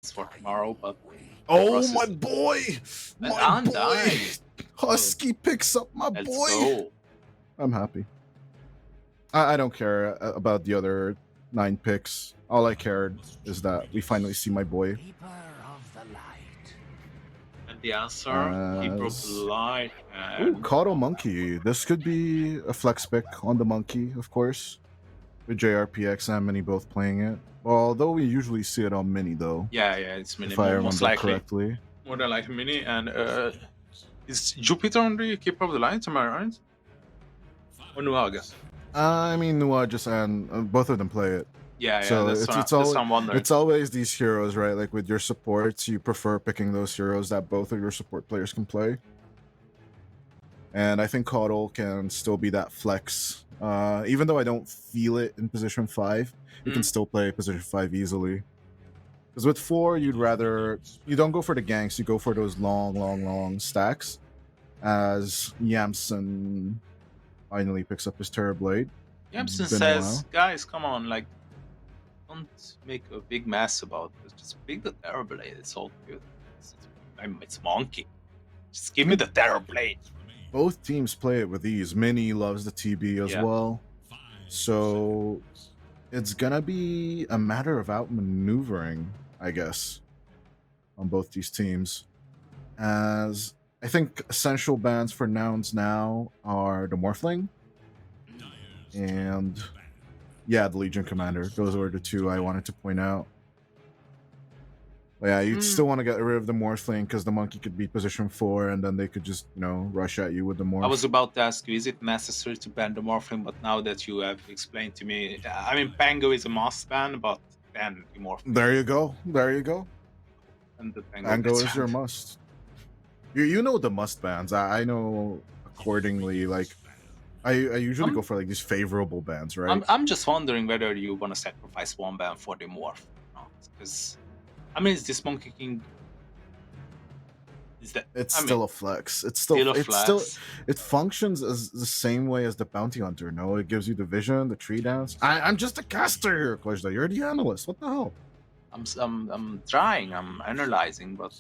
it's for tomorrow, but Oh, my boy! And My I'm boy! dying. Husky picks up my Let's boy! go. I'm happy. I don't care about the other 9 picks. All I cared is that we finally see my boy. And the answer, Keeper of the Light. Ooh, And Caudal Monkey. This could be a flex pick on the Monkey, of course. With JRPX and Mini both playing it. Well, although we usually see it on Mini, though. yeah, it's Mini. If I Most remember likely. correctly. More than likely Mini. And is Jupiter on the Keeper of the Light? Am I right? Or Nuaga? I mean, Nua just and both of them play it. Yeah, so that's it's always these heroes, right? Like with your supports, you prefer picking those heroes that both of your support players can play. And I think Caudal can still be that flex. Even though I don't feel it in position 5, you can still play position 5 easily. Because with 4, you don't go for the ganks, you go for those long stacks. As Yamson finally picks up his Terrorblade. Yamson says, guys, come on, like, don't make a big mess about this. Just pick the Terrorblade. It's all good. It's Monkey. Just give me the Terrorblade. Both teams play it with ease. Mini loves the TB as well. So it's gonna be a matter of outmaneuvering, I guess, on both these teams. As I think essential bans for Nouns now are the Morphling and the Legion Commander. Those were the 2 I wanted to point out. But yeah, you'd still want to get rid of the Morphling because the Monkey could be position 4 and then they could just, rush at you with the Morph. I was about to ask you, is it necessary to ban the Morphling? But now that you have explained to me, I mean, Pango is a must ban, but ban the Morphling. There you go. And the Pango is your must. You know the must bans. I know accordingly, like, I usually go for like these favorable bans, right? I'm just wondering whether you want to sacrifice one ban for the Morph. Because, I mean, is this Monkey King? It's still a flex. It functions as the same way as the Bounty Hunter. No, it gives you the vision, the tree dance. I'm just a caster here, Klajda. You're the analyst. What the hell? I'm trying. I'm analyzing, but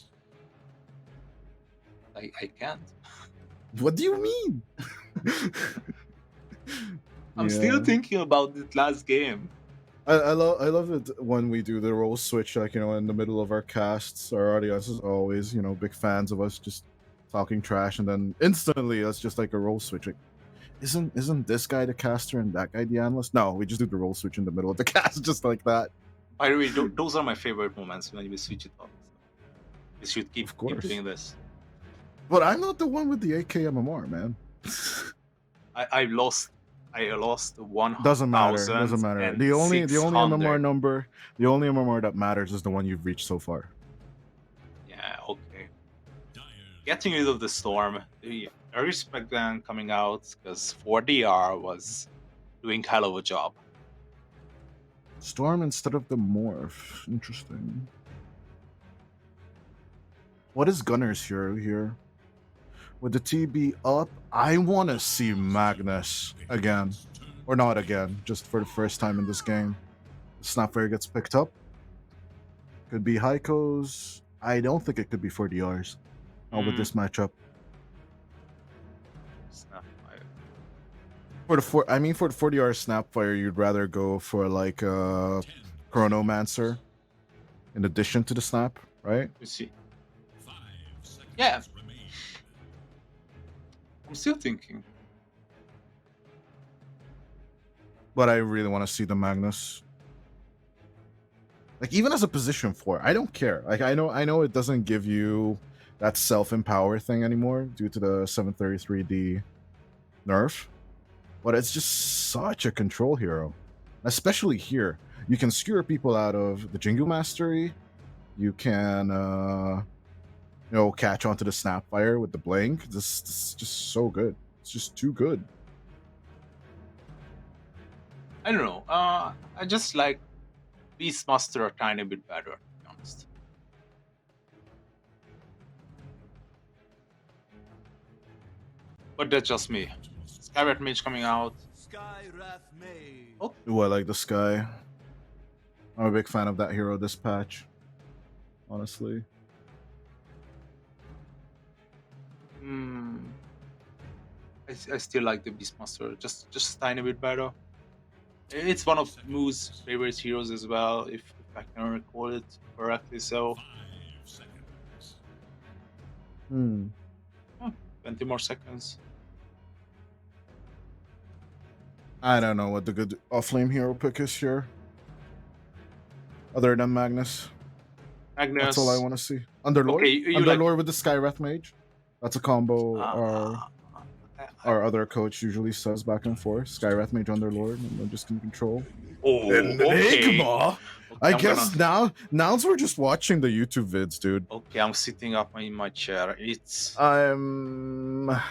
I can't. What do you mean? I'm still thinking about this last game. I love it when we do the role switch, like, in the middle of our casts. Our audience is always, big fans of us just talking trash, and then instantly that's just like a role switch. Like, isn't this guy the caster and that guy the analyst? No, we just do the role switch in the middle of the cast, just like that. By the way, those are my favorite moments when we switch it up. We should keep doing this. But I'm not the one with the AK MMR, man. I lost 1,000. Doesn't matter. The only MMR that matters is the one you've reached so far. Yeah, okay. Getting rid of the storm. I respect them coming out because 4DR was doing hell of a job. Storm instead of the morph. Interesting. What is Gunner's hero here? With the TB up, I want to see Magnus again. Or not again, just for the first time in this game. Snapfire gets picked up. Could be Heiko's. I don't think it could be 4DRs. Not with this matchup. Snapfire. For the 4DR Snapfire, you'd rather go for like a Chronomancer in addition to the Snap, right? We see. Yeah. I'm still thinking. But I really want to see the Magnus. Like, even as a position 4, I don't care. Like, I know it doesn't give you that self-empower thing anymore due to the 733D nerf. But it's just such a control hero. Especially here. You can skewer people out of the Jingu Mastery. You can catch onto the Snapfire with the Blink. This is just so good. It's just too good. I don't know. I just like Beastmaster a tiny bit better, to be honest. But that's just me. Skyrat Mage coming out. Oh, I like the Sky. I'm a big fan of that hero this patch. honestly. I still like the Beastmaster, just a tiny bit better. It's one of Moo's favorite heroes as well, if I can recall it correctly. So, 20 more seconds. I don't know what the good off-lane hero pick is here. Other than Magnus. Magnus. That's all I want to see. Underlord? Okay, you Underlord like... with the Skywrath Mage. That's a combo our other coach usually says back and forth. Skywrath Mage Underlord, and then just can control. Oh, Enigma? Okay, I guess Nouns we're just watching the YouTube vids, dude. Okay, I'm sitting up in my chair. It's Enigma.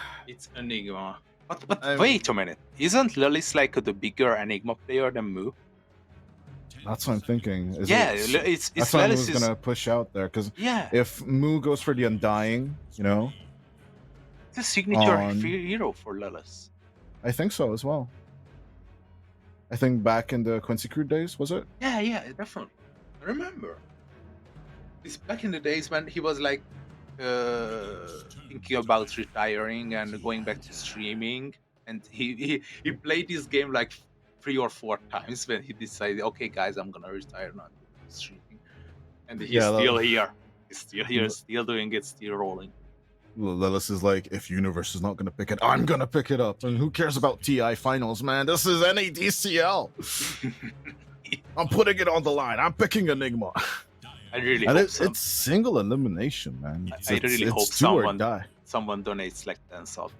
But wait a minute. Isn't Lilith like the bigger Enigma player than Moo? That's what I'm thinking. It's that's what I was gonna push out there, because if Moo goes for the Undying, you know, it's a signature hero for Lilith. I think so as well. I think back in the Quincy Crew days, was it? Yeah, definitely. I remember. It's back in the days when he was like thinking about retiring and going back to streaming, and he played this game like 3 or 4 times when he decided, okay, guys, I'm gonna retire now streaming, and he's still here. He's still here, still doing it, still rolling. Lilith is like, if Universe is not gonna pick it, I'm gonna pick it up, and who cares about TI finals, man? This is NADCL. I'm putting it on the line. I'm picking Enigma. I really hope it's single elimination, man. I really hope someone donates like 10,000.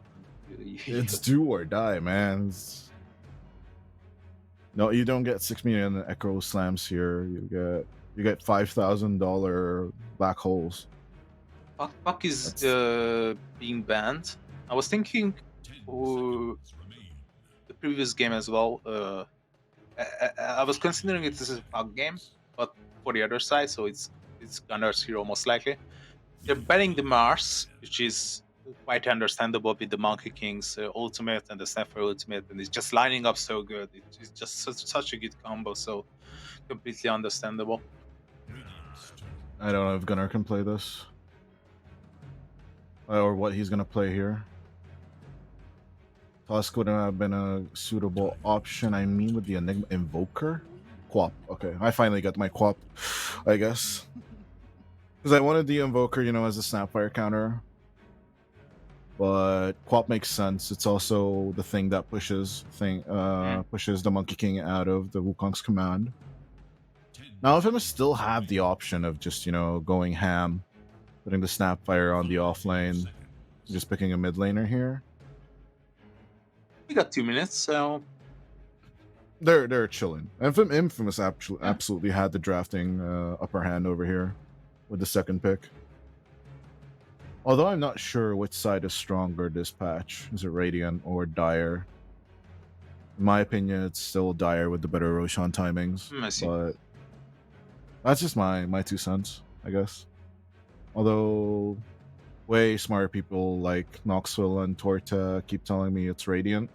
It's do or die, man. No, you don't get 6 million Echo Slams here. You get $5,000 black holes. Puck is being banned. I was thinking the previous game as well. I was considering it as a Puck game, but for the other side, so it's Gunner's hero most likely. They're banning the Mars, which is quite understandable with the Monkey King's ultimate and the Snapper ultimate, and it's just lining up so good. It's just such a good combo, so completely understandable. I don't know if Gunner can play this. Or what he's going to play here. Tusk would have been a suitable option. I mean, with the Enigma Invoker? Quap. Okay, I finally got my Quap, I guess. Because I wanted the Invoker, you know, as a Snapfire counter. But Quap makes sense. It's also the thing that pushes the Monkey King out of the Wukong's command. Now, if I must still have the option of just, you know, going ham, putting the Snapfire on the off lane, just picking a mid laner here. We got 2 minutes, so they're chilling. Infamous absolutely had the drafting upper hand over here with the second pick. Although I'm not sure which side is stronger this patch. Is it Radiant or Dire? In my opinion, it's still Dire with the better Roshan timings. But that's just my 2 cents, I guess. Although way smarter people like Knoxville and Torta keep telling me it's Radiant.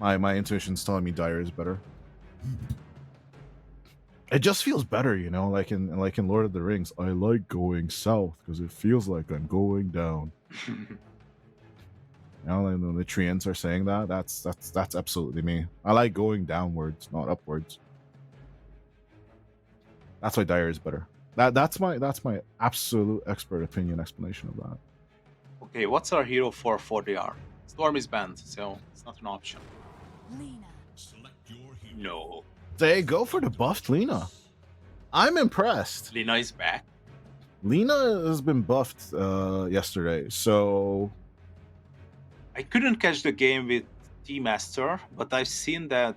My intuition's telling me Dire is better. It just feels better, you know, like in Lord of the Rings. I like going south because it feels like I'm going down. You know, and the Treants are saying that. That's absolutely me. I like going downwards, not upwards. That's why Dire is better. That's my absolute expert opinion explanation of that. Okay, what's our hero for 4DR? Storm is banned, so it's not an option. Lina. No. They go for the buffed Lina. I'm impressed. Lina is back. Lina has been buffed yesterday, so I couldn't catch the game with T-Master, but I've seen that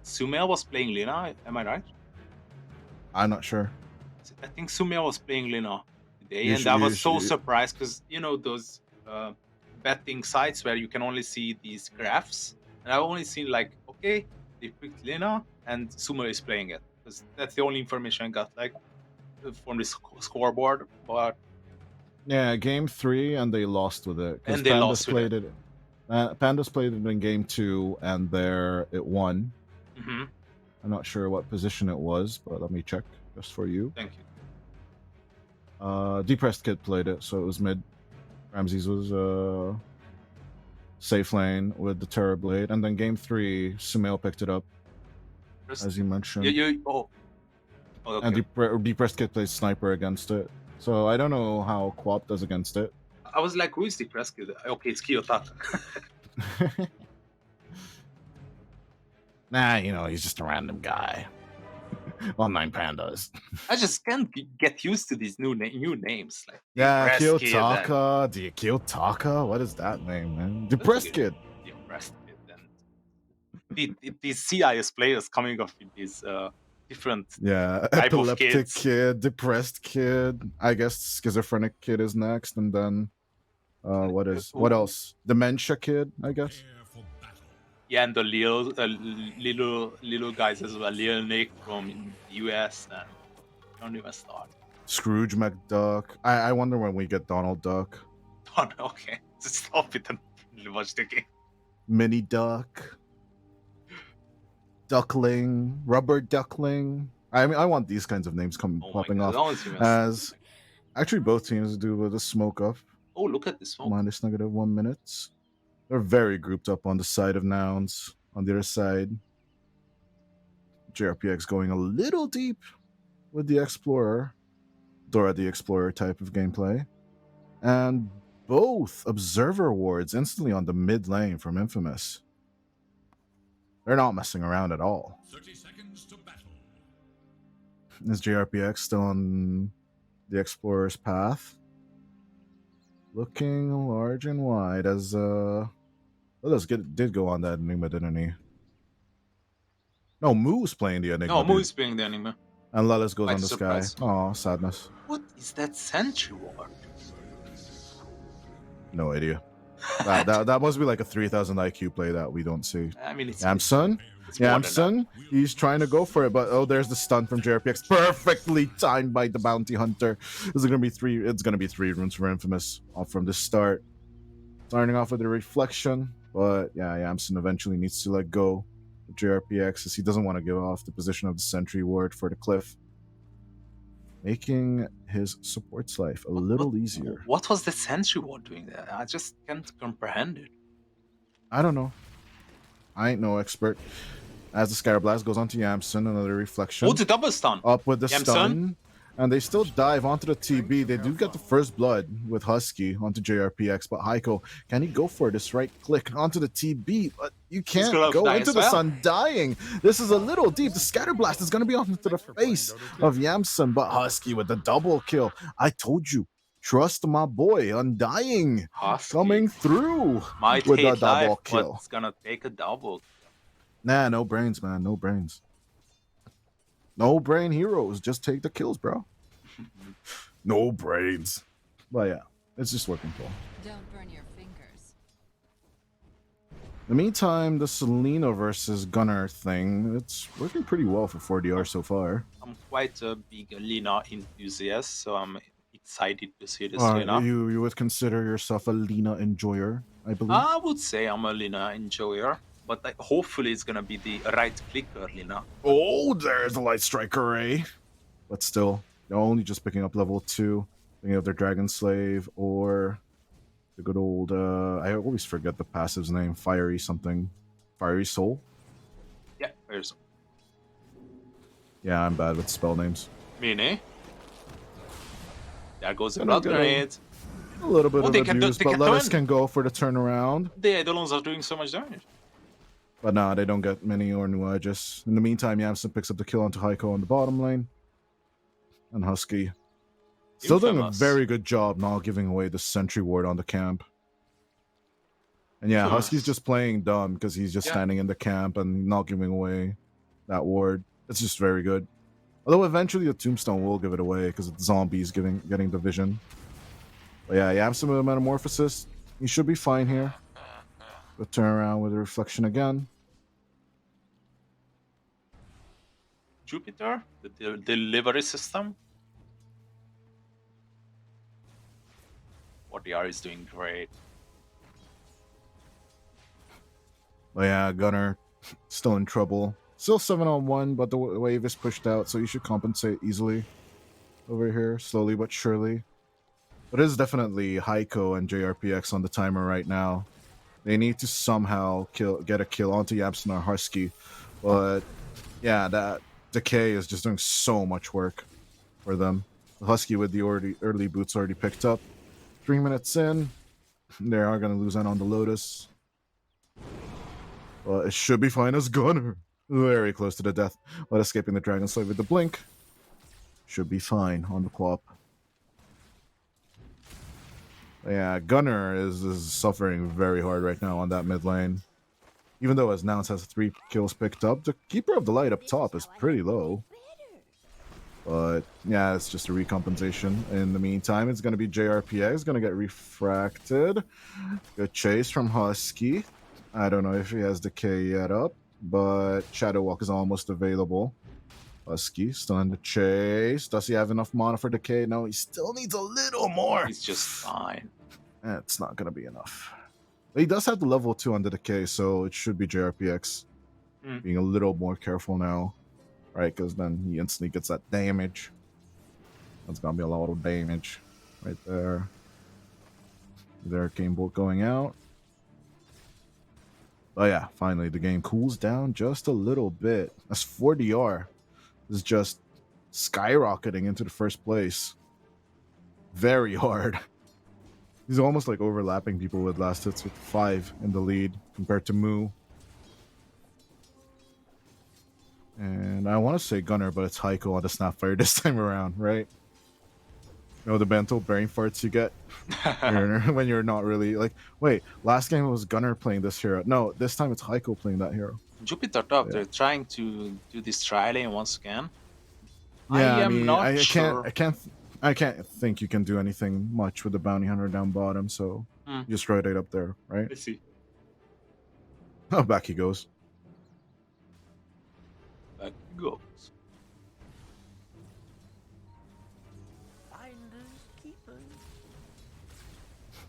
Sumail was playing Lina. Am I right? I'm not sure. I think Sumail was playing Lina today, I was so surprised because, you know, those betting sites where you can only see these graphs, and I've only seen like, okay, they picked Lina and Sumail is playing it, because that's the only information I got like from the scoreboard. But yeah, game 3 and they lost with it. And they lost with it. Pandas played it in game 2 and there it won. Mm-hmm. I'm not sure what position it was, but let me check just for you. Thank you. Depressed Kid played it, so it was mid. Ramses was safe lane with the Terror Blade, and then game 3, Sumail picked it up, as you mentioned. Oh, okay. And Depressed Kid plays Sniper against it. So I don't know how Quap does against it. I was like, who is Depressed Kid? Okay, it's Kiyotaka. Nah, you know, he's just a random guy. Online Pandas. I just can't get used to these new names. Like Yeah, Kiyotaka. Kiyotaka? What is that name, man? Depressed Kid. Depressed Kid. And these CIS players coming up with these different type of Epileptic kids. kid, depressed kid. I guess schizophrenic kid is next, and then what else? Dementia kid, I guess. Yeah, and the little guys as well. Lil Nick from the US, and don't even start. Scrooge McDuck. I wonder when we get Donald Duck. Okay, just stop it and watch the game. Mini Duck. Duckling. Rubber Duckling. I mean, I want these kinds of names popping off. As actually both teams do with a smoke up. Oh, look at this smoke. Minus -1 minutes. They're very grouped up on the side of Nouns. On the other side, JRPX going a little deep with the Explorer. Dora the Explorer type of gameplay. And both Observer wards instantly on the mid lane from Infamous. They're not messing around at all. 30 seconds to battle. Is JRPX still on the Explorer's path? Looking large and wide as did go on that Enigma, didn't he? No, Moo's playing the Enigma. No, Moo's playing the Enigma. And Lelis goes on the sky. Oh, sadness. What is that Sentry Ward? No idea. that must be like a 3000 IQ play that we don't see. I mean, it's Yamsun, he's trying to go for it, but oh, there's the stun from JRPX, perfectly timed by the bounty hunter. It's gonna be three runes for Infamous from the start. Starting off with a reflection, but yeah, Yamsun eventually needs to let go of JRPX as he doesn't want to give off the position of the sentry ward for the cliff, making his support's life a little easier. What was the Sentry Ward doing there? I just can't comprehend it. I don't know. I ain't no expert. As the Skyblast goes onto Yamsun, another reflection. Oh, the double stun! Up with the Yamsun? stun. And they still dive onto the TB. They do get the first blood with Husky onto JRPX, but Heiko, can he go for this right click onto the TB? But you can't go into this undying. This is a little deep. The Scatterblast is going to be onto the face of Yamsun, but Husky with the double kill. I told you, trust my boy, Undying, Husky coming through might with hate a double life, kill. But it's going to take a double. Nah, no brains, man. No brains. No brain heroes. Just take the kills, bro. No brains. But yeah, it's just working cool. Don't burn your fingers. In the meantime, the Selena versus Gunnar thing, it's working pretty well for 4DR so far. I'm quite a big Lina enthusiast, so I'm excited to see this Lina. You would consider yourself a Lina enjoyer, I believe? I would say I'm a Lina enjoyer, but hopefully it's gonna be the right clicker Lina. Oh, there's the Light Strike Array. But still, they're only just picking up level 2, thinking of their Dragon Slave or the good old, I always forget the passive's name, Fiery something. Fiery Soul? Yeah, Fiery Soul. Yeah, I'm bad with spell names. Mini. There goes the Blood Grenade. A little bit of abuse, but Levis can go for the turnaround. The Eidolons are doing so much damage. But nah, they don't get many or new edges. In the meantime, Yamsun picks up the kill onto Heiko on the bottom lane. And Husky still doing a very good job not giving away the sentry ward on the camp. And yeah, Husky's just playing dumb because he's just standing in the camp and not giving away that ward. It's just very good. Although eventually the tombstone will give it away because the zombies getting the vision. But yeah, Yamsun with a metamorphosis. He should be fine here. But turn around with a reflection again. Jupiter, the delivery system. 4DR is doing great. But yeah, Gunnar still in trouble. Still 7-on-1, but the wave is pushed out, so you should compensate easily. over here, slowly but surely. But it is definitely Heiko and JRPX on the timer right now. They need to somehow get a kill onto Yamson or Husky. But yeah, that Decay is just doing so much work for them. The Husky with the early boots already picked up. 3 minutes in, they are going to lose out on the Lotus. But it should be fine as Gunner. Very close to the death, but escaping the Dragon Slave with the blink. Should be fine on the Quap. Yeah, Gunner is suffering very hard right now on that mid lane. Even though as Nouns has 3 kills picked up, the Keeper of the Light up top is pretty low. But yeah, it's just a recompensation. In the meantime, it's going to be JRPA. It's going to get refracted. Good chase from Husky. I don't know if he has Decay yet up, but Shadow Walk is almost available. Husky still in the chase. Does he have enough mana for Decay? No, he still needs a little more. He's just fine. It's not going to be enough. But he does have the level 2 on the Decay, so it should be JRPX. Being a little more careful now. Right, because then he instantly gets that damage. That's going to be a lot of damage. Right there. There, Game Bolt going out. Oh yeah, finally the game cools down just a little bit. That's 4DR. Is just skyrocketing into the first place. Very hard. He's almost like overlapping people with last hits with 5 in the lead compared to Moo. And I want to say Gunner, but it's Heiko on the Snapfire this time around, right? You know, the bento brain farts you get when you're not really like, wait, last game it was Gunner playing this hero. No, this time it's Heiko playing that hero. Jupiter top, they're trying to do this tri-lane once again. Yeah, I am not sure. I can't think you can do anything much with the bounty hunter down bottom, so you just ride it up there, right? I see. Oh, back he goes. Back he goes.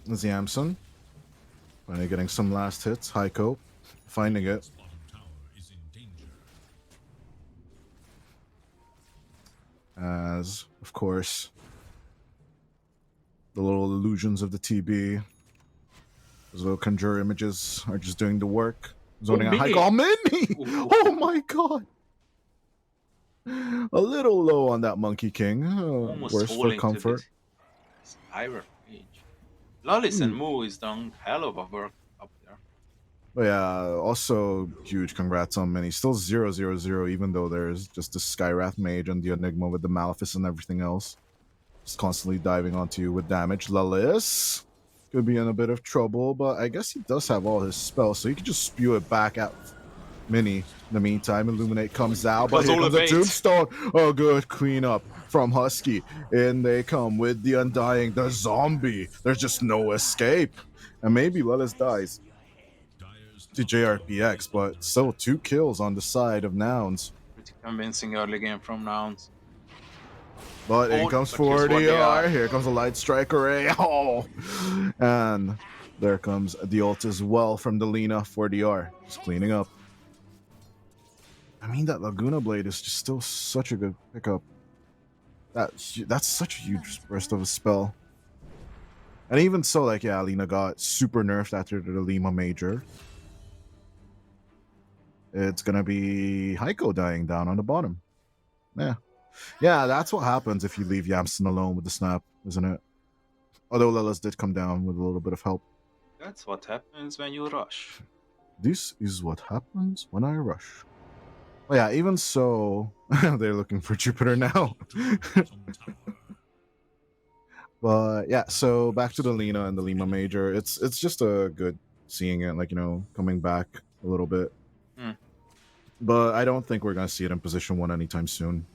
Yamson. Finally getting some last hits. Heiko finding it. As, of course, the little illusions of the TB, those little conjure images are just doing the work. Zoning out Heiko. Oh, Mini! Oh my god! A little low on that Monkey King. Worse for comfort. Iron Age. Lollis and Moo is done hell of a work up there. But yeah, also huge congrats on Mini. Still 0-0-0, even though there's just the Skywrath Mage and the Enigma with the Malefice and everything else. Just constantly diving onto you with damage. Lollis could be in a bit of trouble, but I guess he does have all his spells, so he can just spew it back at Mini. In the meantime, Illuminate comes out, but here comes the Tombstone. Oh, good cleanup from Husky. In they come with the Undying, the Zombie. There's just no escape. And maybe Lellis dies to JRPX, but still 2 kills on the side of Nouns. Pretty convincing early game from Nouns. But in comes 4DR. Here comes a Light Strike Array. Oh! And there comes the ult as well from the Lina 4DR. Just cleaning up. I mean, that Laguna Blade is just still such a good pickup. That's such a huge burst of a spell. And even so, like, yeah, Lina got super nerfed after the Lima Major. It's gonna be Heiko dying down on the bottom. Yeah. Yeah, that's what happens if you leave Yamson alone with the snap, isn't it? Although Lelis did come down with a little bit of help. That's what happens when you rush. This is what happens when I rush. Well, yeah, even so, they're looking for Jupiter now. But yeah, so back to the Lina and the Lima Major. It's just a good seeing it, like, you know, coming back a little bit. But I don't think we're going to see it in position 1 anytime soon.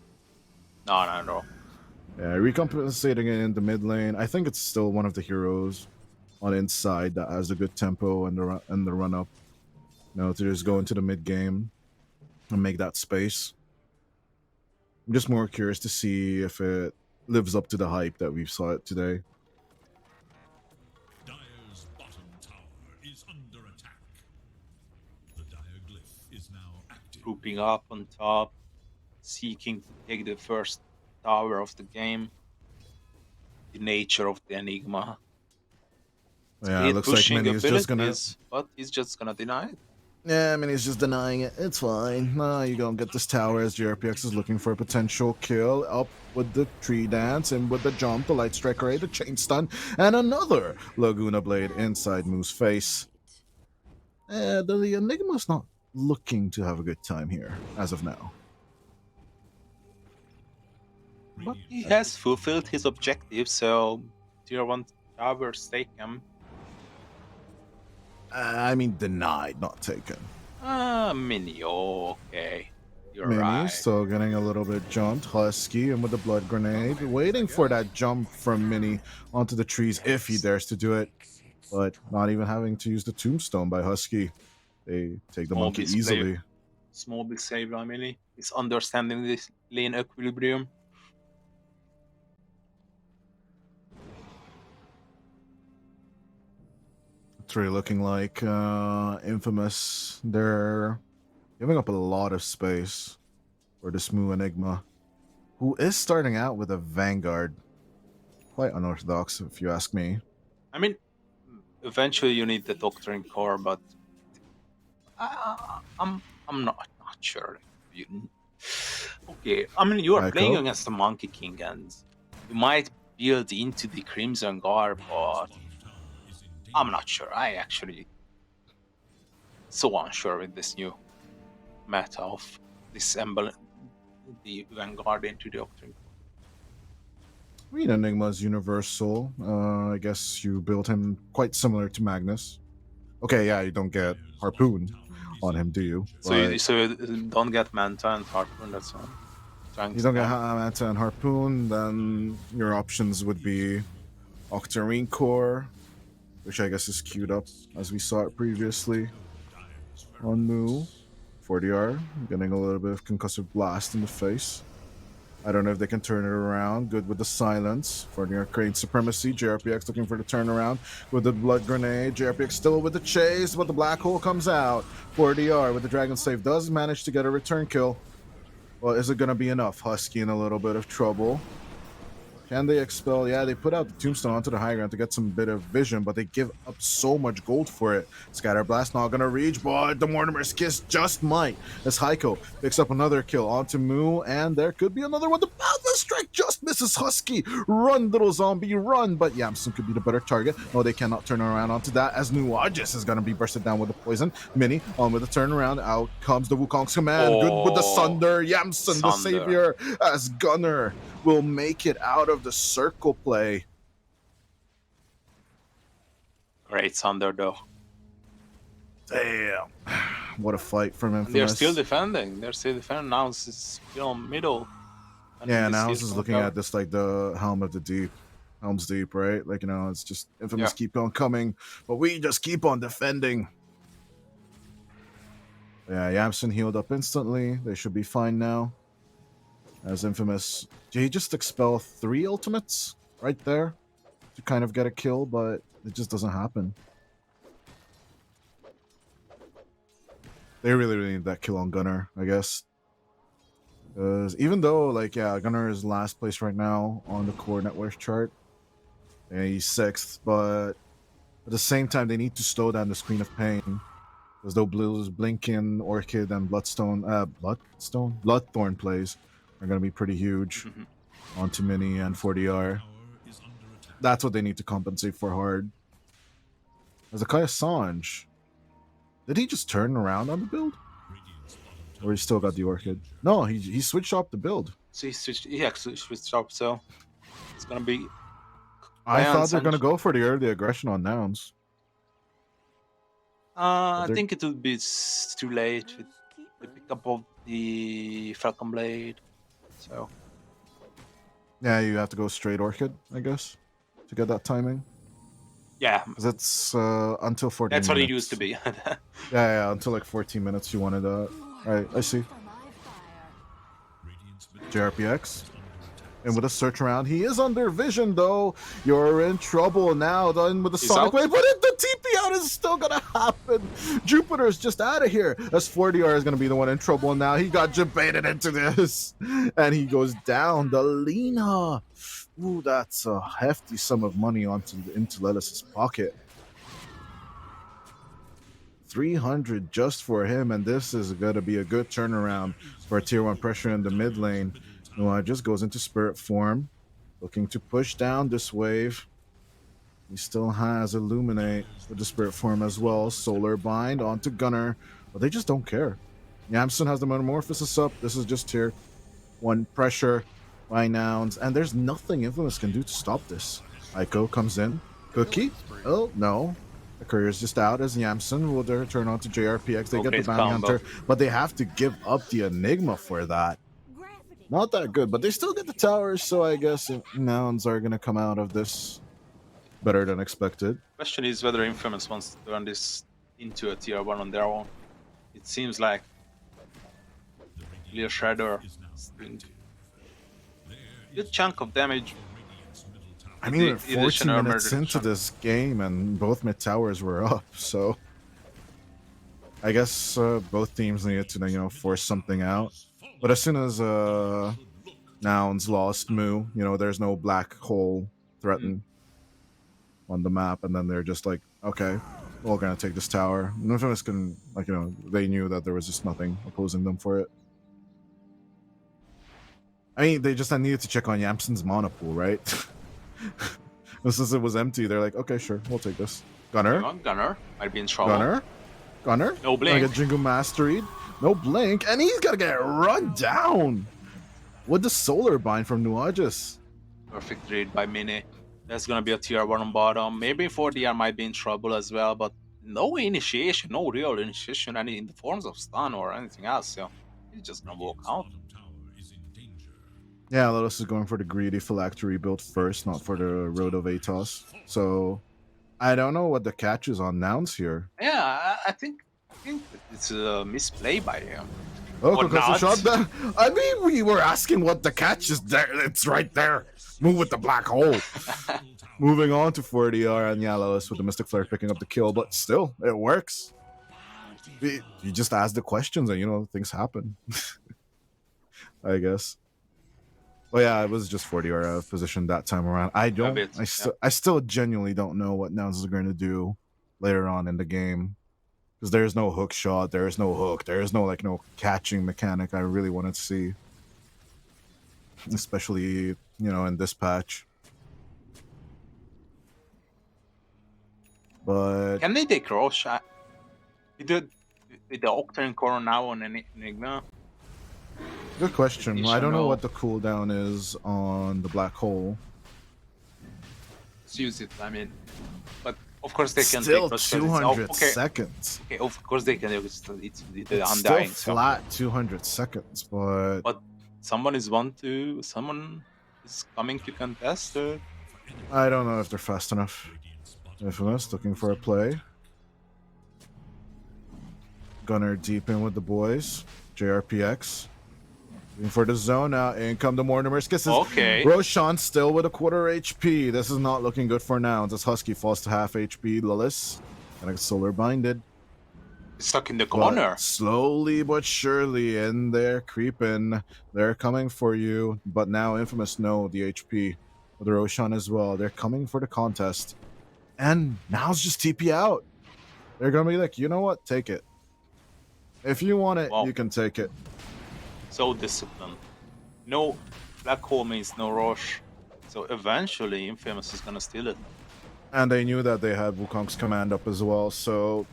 No, not at all. Yeah, recompensating it in the mid lane. I think it's still one of the heroes on inside that has a good tempo and the run up. You know, to just go into the mid game and make that space. I'm just more curious to see if it lives up to the hype that we saw it today. Dire's bottom tower is under attack. The dire glyph is now active. Grouping up on top, seeking to take the first tower of the game. The nature of the Enigma. Yeah, it Speed looks like pushing Mini is just gonna. abilities, but he's just gonna deny it. Yeah, Mini's just denying it. It's fine. Nah, you don't get this tower as GRPX is looking for a potential kill. Up with the tree dance and with the jump, the light strike array, the chain stun, and another Laguna Blade inside Moo's face. The Enigma's not looking to have a good time here as of now. But he has fulfilled his objective, so tier 1 towers take him. I mean, denied, not taken. Mini, okay. You're Mini right. still getting a little bit jumped. Husky and with the blood grenade, waiting for that jump from Mini onto the trees if he dares to do it. But not even having to use the tombstone by Husky. They take the Small monkey display. easily. Small big save by Mini. He's understanding this lane equilibrium. It's really looking like Infamous. They're giving up a lot of space for the Smooth Enigma, who is starting out with a Vanguard. Quite unorthodox, if you ask me. I mean, eventually you need the Doctrine Core, but I'm not sure. Okay, I mean you are Echo? playing against the Monkey King, and you might build into the Crimson Guard, but I'm not sure. I actually so unsure with this new meta of this emblem, the Vanguard into the Doctrine. I mean, Enigma's universal. I guess you build him quite similar to Magnus. Okay, yeah, you don't get Harpoon on him, do you? So you don't get Manta and Harpoon, that's all. You don't get Manta and Harpoon, then your options would be Octarine Core, which I guess is queued up as we saw it previously on Moo. 40R, getting a little bit of concussive blast in the face. I don't know if they can turn it around. Good with the silence. 40R Crane Supremacy. JRPX looking for the turnaround with the blood grenade. JRPX still with the chase, but the black hole comes out. 40R with the Dragon Save does manage to get a return kill. Well, is it going to be enough? Husky in a little bit of trouble. Can they expel? Yeah, they put out the tombstone onto the high ground to get some bit of vision, but they give up so much gold for it. Scatter Blast not gonna reach, but the Mortimer's Kiss just might. As Heiko picks up another kill onto Moo, and there could be another one. The Boundless Strike just misses Husky. Run, little zombie, run! But Yamson could be the better target. No, they cannot turn around onto that, as Nuages is gonna be bursted down with the poison. Mini on with the turnaround. Out comes the Wukong's command. Good with the Sunder. Yamson, the savior, as Gunner will make it out of the circle play. Great Sunder though. Damn. What a fight from Infamous. They're still defending. Nouns is still middle. Yeah, Nouns is looking at this like the Helm of the Deep. Helm's Deep, right? Like, you know, it's just Infamous keep on coming, but we just keep on defending. Yeah, Yamson healed up instantly. They should be fine now. As Infamous, did he just expel 3 ultimates right there to kind of get a kill, but it just doesn't happen. They really need that kill on Gunner, I guess. Because even though, like, yeah, Gunner is last place right now on the core net worth chart, and he's 6th, but at the same time, they need to slow down the Screen of Pain. Because though Blues, Blinking, Orchid, and Bloodthorn plays are going to be pretty huge onto Mini and 40R. That's what they need to compensate for hard. As Akaya Sanj, did he just turn around on the build? Or he still got the Orchid? No, he switched up the build. So he actually switched up, so it's going to be... I thought they're going to go for the early aggression on Nouns. I think it would be too late with the pickup of the Falcon Blade. So yeah, you have to go straight Orchid, I guess, to get that timing. Yeah, because it's until 14 that's minutes. what it used to be. yeah, until like 14 minutes you wanted that. Alright, I see. JRPX And with a search around, he is under vision though. You're in trouble now. Then with the He's Sonic out. Wave, but the TP out is still gonna happen. Jupiter's just out of here. As 40R is gonna be the one in trouble now. He got debated into this, and he goes down. The Lena. Ooh, that's a hefty sum of money into Lelis's pocket. 300 just for him, and this is going to be a good turnaround for tier 1 pressure in the mid lane. Noah just goes into spirit form, looking to push down this wave. He still has Illuminate with the spirit form as well. Solar Bind onto Gunner, but they just don't care. Yamson has the Metamorphosis up. This is just tier 1 pressure by Nouns, and there's nothing Infamous can do to stop this. Aiko comes in. Cookie? Oh, no. The courier's just out as Yamson will turn on to JRPX. They get the Bounty Hunter, but they have to give up the Enigma for that. Not that good, but they still get the towers, so I guess Nouns are going to come out of this better than expected. Question is whether Infamous wants to turn this into a tier 1 on their own. It seems like Clear Shredder is doing a good chunk of damage. I mean, we're 14 minutes into this game, and both mid towers were up, so I guess both teams needed to, force something out. But as soon as Nouns lost Moo, there's no black hole threatened on the map, and then they're just like, okay, we're gonna take this tower. And Infamous can, they knew that there was just nothing opposing them for it. I mean, they just needed to check on Yamson's mana pool, right? Since it was empty, they're like, okay, sure, we'll take this. Gunner? Gunner might be in trouble. Gunner? No blink. Gonna get Jingu mastered. No blink, and he's gonna get run down with the Solar Bind from Nuages. Perfect read by Mini. That's gonna be a tier 1 on bottom. Maybe 4DR might be in trouble as well, but no initiation, no real initiation, any in the forms of stun or anything else. So he's just gonna walk out. Yeah, Lotus is going for the greedy phylactery build first, not for the Road of Atos. So I don't know what the catch is on Nouns here. Yeah, I think it's a misplay by him. Oh, Kokosu shot that. I mean, we were asking what the catch is there. It's right there. Move with the black hole. Moving on to 40R and Lotus with the Mystic Flare picking up the kill, but still, it works. You just ask the questions and, things happen. I guess. Well, yeah, it was just 40R out of position that time around. I still genuinely don't know what Nouns is going to do later on in the game. Because there's no hook shot, there's no hook, there's no no catching mechanic I really wanted to see. Especially, in this patch. But can they take Roche? With the Octane Core now on Enigma? Good question. I don't know what the cooldown is on the black hole. Let's use it, I mean. But of course they can still take 200 seconds. Okay, of course they can. It's the it's Undying. Still flat 200 seconds, but someone is coming to contest it. I don't know if they're fast enough. Infamous looking for a play. Gunner deep in with the boys. JRPX. Looking for the zone now. In come the Mortimer's Kisses. Okay. Roshan still with a quarter HP. This is not looking good for Nouns as Husky falls to half HP. Lilith. And a Solar Binded. Stuck in the corner. But slowly but surely in there, creeping. They're coming for you. But now Infamous know the HP. With the Roshan as well. They're coming for the contest. And Nouns just TP out. They're going to be like, you know what? Take it. If you want it, you can take it. So disciplined. No black hole means no rush. So eventually Infamous is gonna steal it. And they knew that they had Wukong's command up as well, so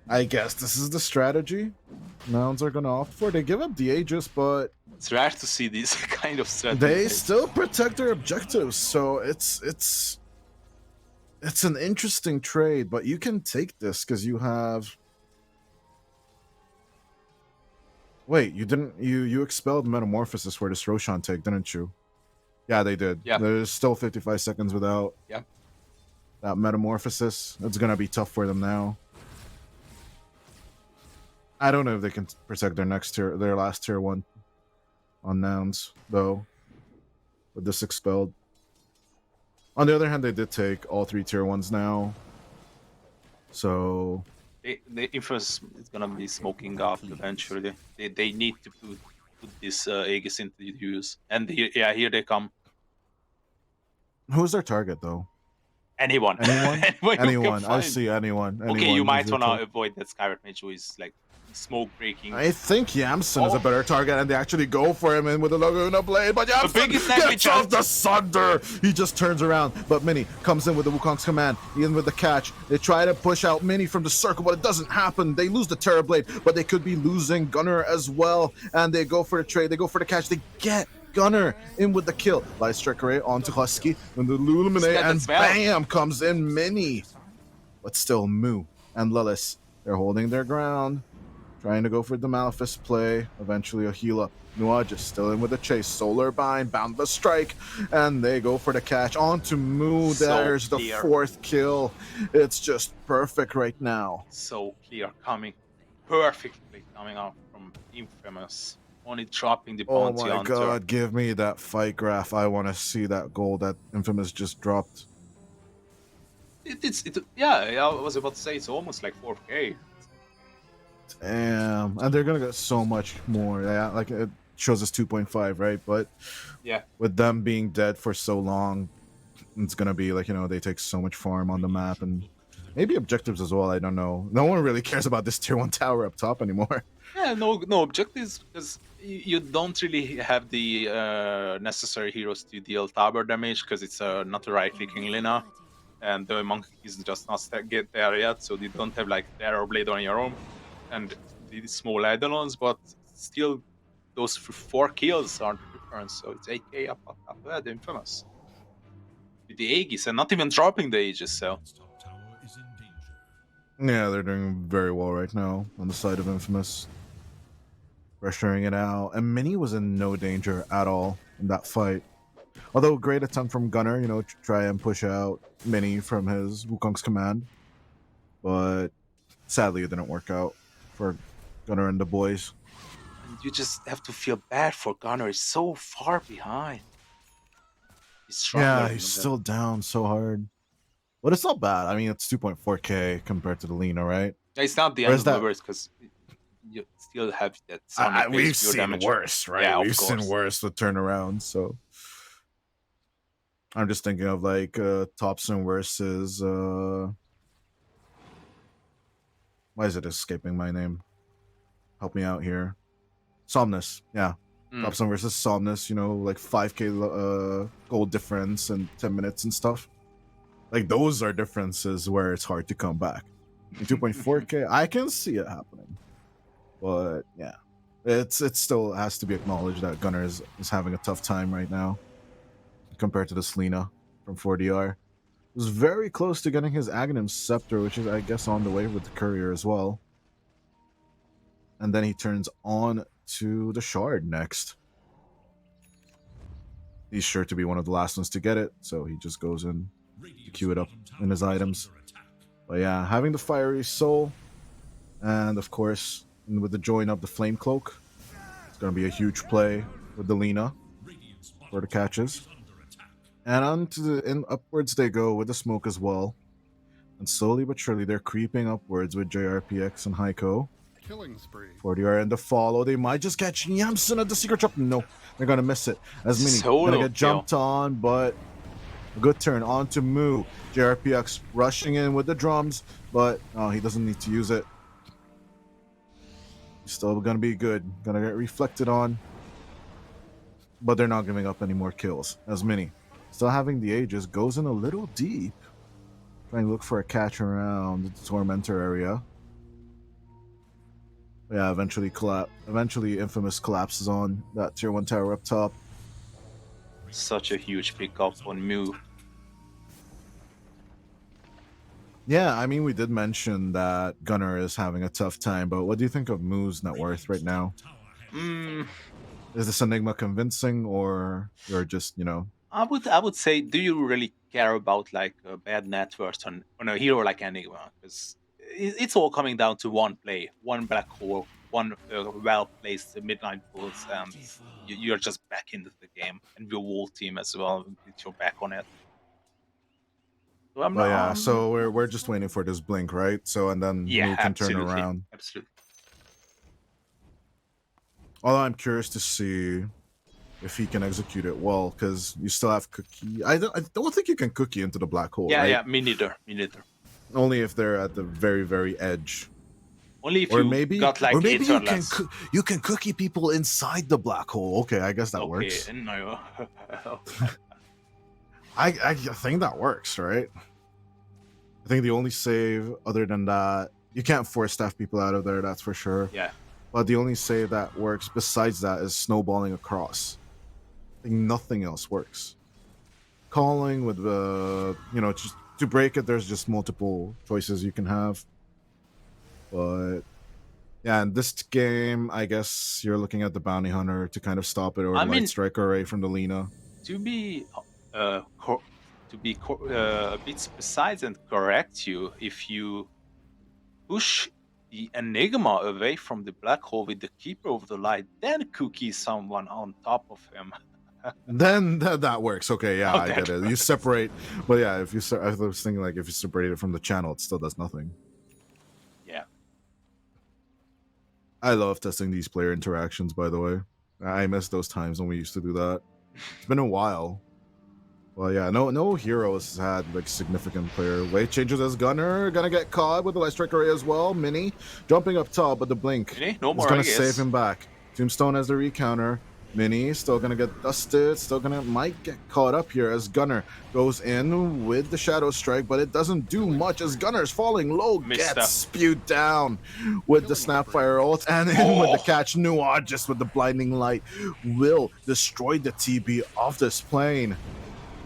I guess this is the strategy Nouns are gonna opt for. They give up the Aegis, but it's rare to see these kind of strategies. They still protect their objectives, so it's an interesting trade, but you can take this because you have. Wait, you expelled Metamorphosis for this Roshan take, didn't you? Yeah, they did. Yeah. There's still 55 seconds without that Metamorphosis. It's gonna be tough for them now. I don't know if they can protect their last tier 1 on Nouns, though. with this expelled. On the other hand, they did take all 3 tier 1s now. So The Infamous is gonna be smoking up eventually. They need to put this Aegis into use. And here they come. who's their target though? Anyone. Anyone? Anyone you can Anyone. I find. see anyone. Okay, you Anyone is might their wanna target. avoid that Skyward Mage who is like smoke breaking. I think Yamson is a Oh. better target, and they actually go for him in with the Laguna Blade, but Yamson biggest gets negligence. off the Sunder! He just turns around, but Mini comes in with the Wukong's command, in with the catch. They try to push out Mini from the circle, but it doesn't happen. They lose the Terror Blade, but they could be losing Gunner as well, and they go for the trade, they go for the catch, they get Gunner in with the kill. Light Strike Array onto Husky, and the Luminate, and bam, comes in Mini. But still, Moo and Lilith, they're holding their ground, trying to go for the Malefice play. Eventually, a heal up. Nuaja still in with the chase. Solar Bind, Boundless Strike, and they go for the catch. On to Moo. So There's clear. the 4th kill. It's just perfect right now. So clear, perfectly coming out from Infamous. Only dropping the Oh bounty my hunter. god, give me that fight graph. I want to see that goal that Infamous just dropped. Yeah, I was about to say it's almost like 4K. Damn. And they're going to get so much more. Yeah, like it shows us 2.5, right? But yeah, with them being dead for so long, it's going to be like, they take so much farm on the map and maybe objectives as well. I don't know. No one really cares about this tier 1 tower up top anymore. Yeah, no objectives because you don't really have the necessary heroes to deal tower damage because it's not a right-clicking Lina. And the monk is just not get there yet, so you don't have like the arrow blade on your own and the small add-ons, but still those 4 kills are the difference. So it's 8k up the Infamous with the Aegis and not even dropping the Aegis. So Top tower is in danger. Yeah, they're doing very well right now on the side of Infamous. Pressuring it out, and Mini was in no danger at all in that fight. Although great attempt from Gunner, to try and push out Mini from his Wukong's command. But sadly, it didn't work out for Gunner and the boys. and you just have to feel bad for Gunner. He's so far behind. He's struggling. He's still down so hard. But it's not bad. I mean, it's 2.4k compared to the Lina, right? It's not the Or end is of the that- worst because you still have that Sonic We've base pure seen damage. worse, right? Yeah, of We've seen course. worse with turnarounds, so I'm just thinking of like Thompson versus why is it escaping my name? Help me out here. Somnus, yeah. Thompson versus Somnus, like 5k gold difference and 10 minutes and stuff. Like those are differences where it's hard to come back. In 2.4k, I can see it happening. But yeah. It still has to be acknowledged that Gunner is having a tough time right now compared to the Selena from 4DR. Was very close to getting his Aghanim Scepter, which is, I guess, on the way with the Courier as well. And then he turns on to the Shard next. He's sure to be one of the last ones to get it, so he just goes in to queue it up in his items. But yeah, having the Fiery Soul, and of course, with the join of the Flame Cloak, it's going to be a huge play with the Lina for the catches. And upwards they go with the smoke as well. And slowly but surely they're creeping upwards with JRPX and Heiko. Killing spree. 40R in the follow. They might just catch Yamson at the secret drop. No, they're gonna miss it. As Mini Solo gonna get jumped on, but a good turn on to Moo. JRPX rushing in with the drums, but he doesn't need to use it. He's still gonna be good. Gonna get reflected on. But they're not giving up any more kills. As Mini, still having the Aegis, goes in a little deep. Trying to look for a catch around the Tormentor area. Yeah, eventually Infamous collapses on that tier 1 tower up top. Such a huge pickup on Moo. Yeah, I mean, we did mention that Gunner is having a tough time, but what do you think of Moo's net worth right now? Is this Enigma convincing, or you're just, I would say, do you really care about like a bad net worth on a hero like Enigma? Because it's all coming down to one play, one black hole, one well-placed midnight pulse, and you're just back into the game, and your whole team as well with your back on it. So I'm But not. yeah, so we're just waiting for this blink, right? So and then Yeah, Nu can turn absolutely, around. absolutely. Although I'm curious to see if he can execute it well, because you still have cookie. I don't think you can cookie into the black hole, Yeah, right? yeah, me neither. Only if they're at the very, very edge. Only if Or you maybe, got like or maybe you can Etherless. you can cookie people inside the black hole. Okay, I guess that Okay, works. no. I think that works, right? I think the only save other than that, you can't force staff people out of there, that's for sure. Yeah. But the only save that works besides that is snowballing across. I think nothing else works. Calling with the, just to break it, there's just multiple choices you can have. But yeah, in this game, I guess you're looking at the bounty hunter to kind of stop it, or I light mean, strike array from the Lena. To be a bit precise and correct you, if you push the Enigma away from the black hole with the Keeper of the Light, then cookie someone on top of him. Then that works. Okay, yeah, Oh, I that get it. You works. separate, but yeah, I was thinking like if you separate it from the channel, it still does nothing. Yeah. I love testing these player interactions. By the way, I miss those times when we used to do that. It's been a while. Well, yeah, no heroes had like significant player weight changes as Gunner. Gonna get caught with the light strike array as well. Mini jumping up top, but the blink Mini, no is more, gonna I guess. save him back. Tombstone as the recounter. Mini still gonna get dusted. Still might get caught up here as Gunner goes in with the shadow strike, but it doesn't do much as Gunner's falling low, Missed gets up. spewed down with the Snapfire ult and in with the catch. Nuad just with the blinding light will destroy the TB off this plane.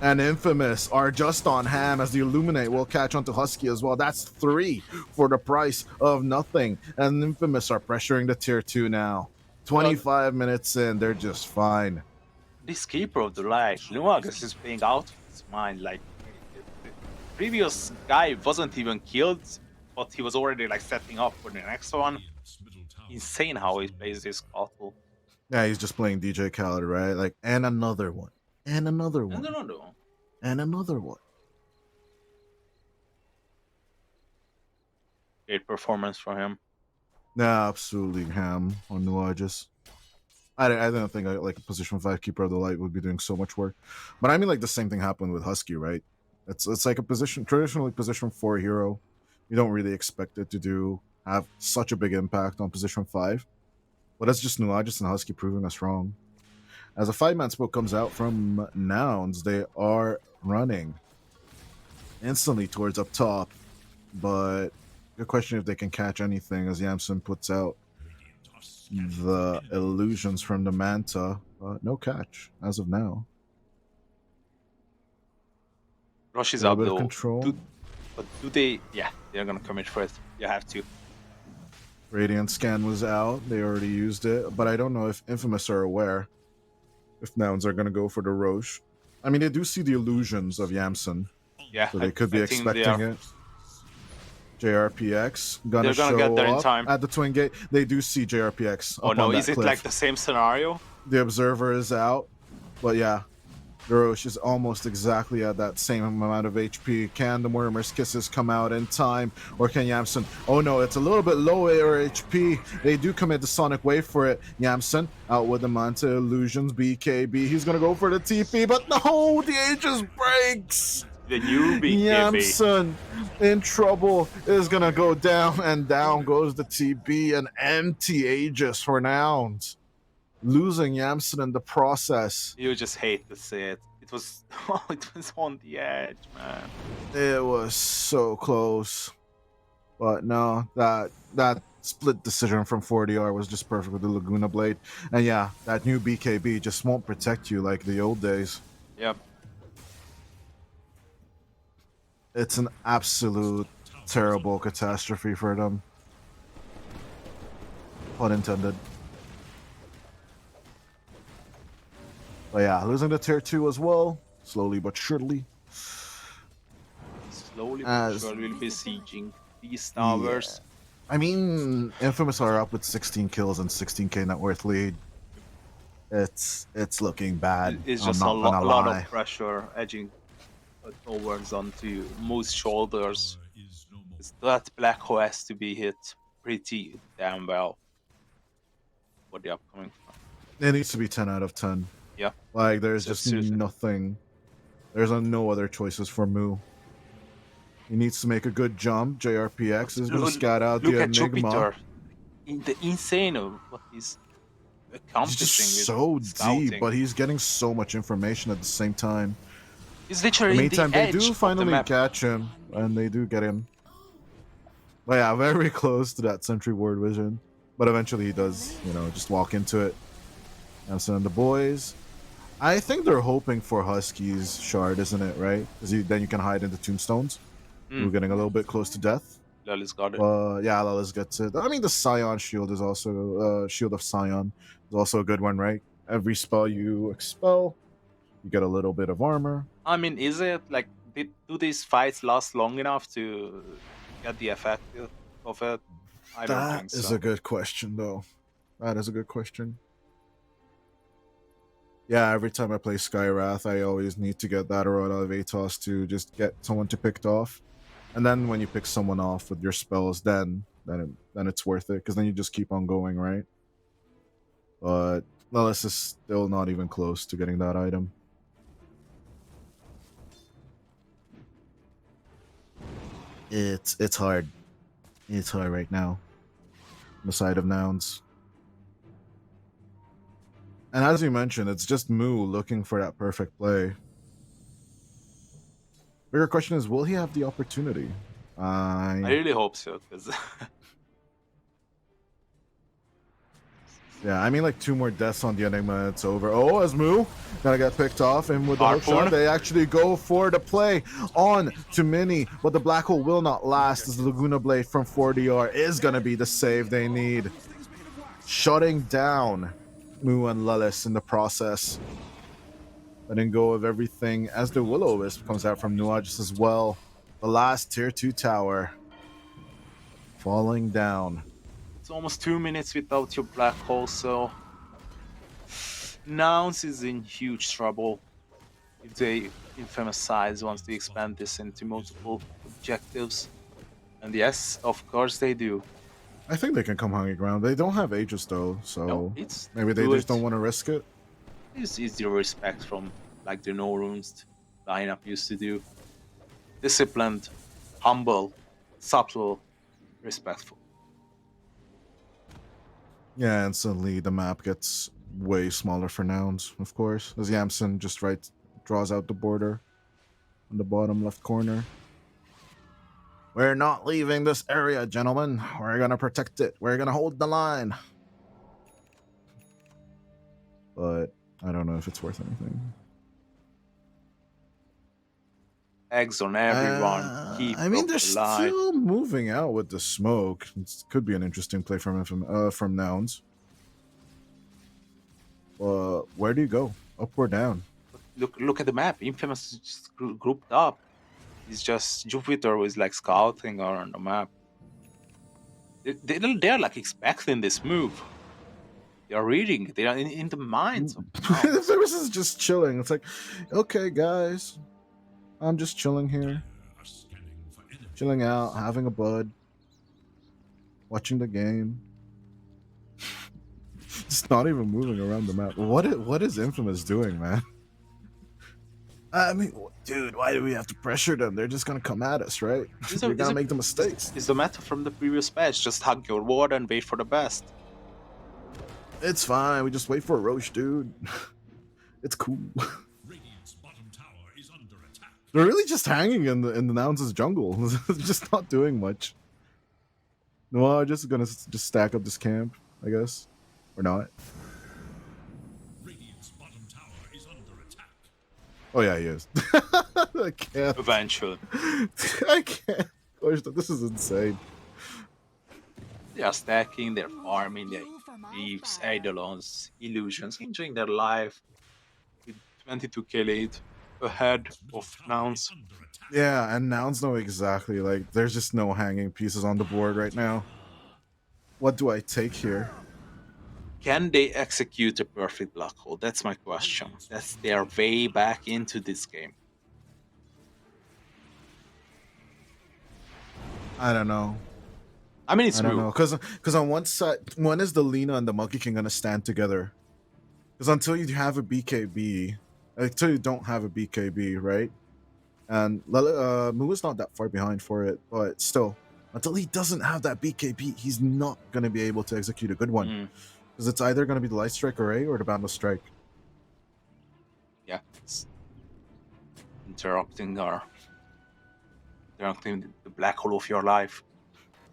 And Infamous are just on ham as the Illuminate will catch onto Husky as well. That's 3 for the price of nothing. And Infamous are pressuring the tier 2 now. 25 minutes in, they're just fine. This Keeper of the Light, Lumagus is playing out of his mind. Like, the previous guy wasn't even killed, but he was already like setting up for the next one. Insane how he plays this Cottle. Yeah, he's just playing DJ Khaled, right? Like, and another one. And another one. No. And another one. Great performance from him. Nah, absolutely ham on Nuages. I don't think like a position 5 Keeper of the Light would be doing so much work. But I mean, like, the same thing happened with Husky, right? It's like a traditionally position 4 hero. You don't really expect it to have such a big impact on position 5. But that's just Nuages and Husky proving us wrong. As a 5-man smoke comes out from Nouns, they are running instantly towards up top. But good question if they can catch anything as Yamson puts out the illusions from the Manta. No catch as of now. Rush is A up little bit though. of control. But do they? Yeah, they're gonna commit first. You have to. Radiant scan was out. They already used it. But I don't know if Infamous are aware if Nouns are going to go for the Roche. I mean, they do see the illusions of Yamson. Yeah, So they could be expecting it. JRPX they're gonna get there in time at the Twin Gate. They do see JRPX. Oh no, is it like the same scenario? The Observer is out, but yeah, the Roche is almost exactly at that same amount of HP. Can the Murmur's Kisses come out in time, or can Yamson? Oh no, it's a little bit lower HP. They do commit the Sonic Wave for it. Yamson out with the Manta Illusions, BKB. He's gonna go for the TP, but no, the Aegis breaks. The new BKB. Yamson in trouble is gonna go down, and down goes the TB. An empty Aegis for Nouns, losing Yamson in the process. You just hate to see it. It was on the edge, man. It was so close, but no, that split decision from 4DR was just perfect with the Laguna Blade, and yeah, that new BKB just won't protect you like the old days. Yep. It's an absolute terrible catastrophe for them. Pun intended. But yeah, losing the tier 2 as well, slowly but surely. Slowly but surely we'll be sieging these towers. I mean, Infamous are up with 16 kills and 16k net worth lead. It's looking bad. It's I'm just a not gonna lot of lie. pressure edging towards onto Moo's shoulders. Power is no more. That black hole has to be hit pretty damn well for the upcoming fight. It needs to be 10 out of 10. Yeah, Like there's so just seriously. nothing. There's no other choices for Moo. He needs to make a good jump. JRPX is gonna scout out Look the at Enigma. Jupiter. The insane of what he's He's accomplishing just with so scouting. deep, but he's getting so much information at the same time. He's In literally the in the meantime, they edge do of the finally map. catch him, and they do get him. But yeah, very close to that Sentry Ward vision. But eventually he does, just walk into it. Amson and the boys. I think they're hoping for Husky's shard, isn't it, right? Because then you can hide into tombstones. We're getting a little bit close to death. Lali's got it. Yeah, Lalas gets it. I mean, the Scion shield is also Shield of Scion is also a good one, right? Every spell you expel, you get a little bit of armor. I mean, is it like do these fights last long enough to get the effect of it? I don't think That is so. a good question, though. That is a good question. Yeah, every time I play Skywrath, I always need to get that around out of Atos to just get someone to pick it off. And then when you pick someone off with your spells, then it's worth it, because then you just keep on going, right? But Lilith is still not even close to getting that item. It's hard. It's hard right now. On the side of Nouns. And as you mentioned, it's just Moo looking for that perfect play. Bigger question is, will he have the opportunity? I really hope so, because yeah, I mean, like 2 more deaths on the Enigma, it's over. Oh, as Moo gonna get picked off, and with the hook Harpoon. shot, they actually go for the play on to Mini, but the Black Hole will not last, as the Laguna Blade from 4DR is gonna be the save they need. Shutting down Moo and Lilith in the process. Letting go of everything as the Will-O-Wisp comes out from Nuages as well. The last tier 2 tower falling down. it's almost 2 minutes without your black hole, so Nouns is in huge trouble if they Infamous size once they expand this into multiple objectives. And yes, of course they do. I think they can come high ground. They don't have Aegis though, so No, it's maybe they do just it. don't want to risk it. It's the respect from like the No Runes lineup used to do. Disciplined, humble, subtle, respectful. Yeah, and suddenly the map gets way smaller for Nouns, of course, as Yamson just draws out the border on the bottom left corner. We're not leaving this area, gentlemen. We're gonna protect it. We're gonna hold the line. But I don't know if it's worth anything. Eggs on everyone. Keep I mean, up they're the line. still moving out with the smoke. It could be an interesting play from Nouns. Where do you go? Up or down? Look at the map. Infamous is just grouped up. It's just Jupiter was like scouting around the map. They're like expecting this move. They are reading. They are in the minds of Nouns. Infamous is just chilling. It's like, okay, guys, I'm just chilling here, Are scanning for enemies. chilling out, having a bud, watching the game. Just not even moving around the map. What is Infamous doing, man? I mean, dude, why do we have to pressure them? They're just gonna come at us, right? We're gonna make the mistakes. It's the meta from the previous patch. Just hug your ward and wait for the best. It's fine. We just wait for a Roche, dude. It's cool. Radiant's bottom tower is under attack. They're really just hanging in the Nouns' jungle, just not doing much. No, I'm just gonna just stack up this camp, I guess, or not. Radiant's bottom tower is under attack. Oh yeah, he is. I can't. Eventually. I can't. Gosh, this is insane. They are stacking, they're farming, they're thieves, eidolons, illusions, enjoying their life with 22k lead ahead of Nouns. Under attack. Yeah, and Nouns know exactly. Like, there's just no hanging pieces on the board right now. what do I take here? Can they execute a perfect black hole? That's my question. That's their way back into this game. I don't know. I mean, it's I don't Moo. know, because on one side, when is the Lena and the Monkey King gonna stand together? Because until you have a BKB, until you don't have a BKB, right? And Moo is not that far behind for it, but still, until he doesn't have that BKB, he's not gonna be able to execute a good one. Because it's either gonna be the Light Strike Array or the Boundless Strike. Yeah, it's interrupting the black hole of your life.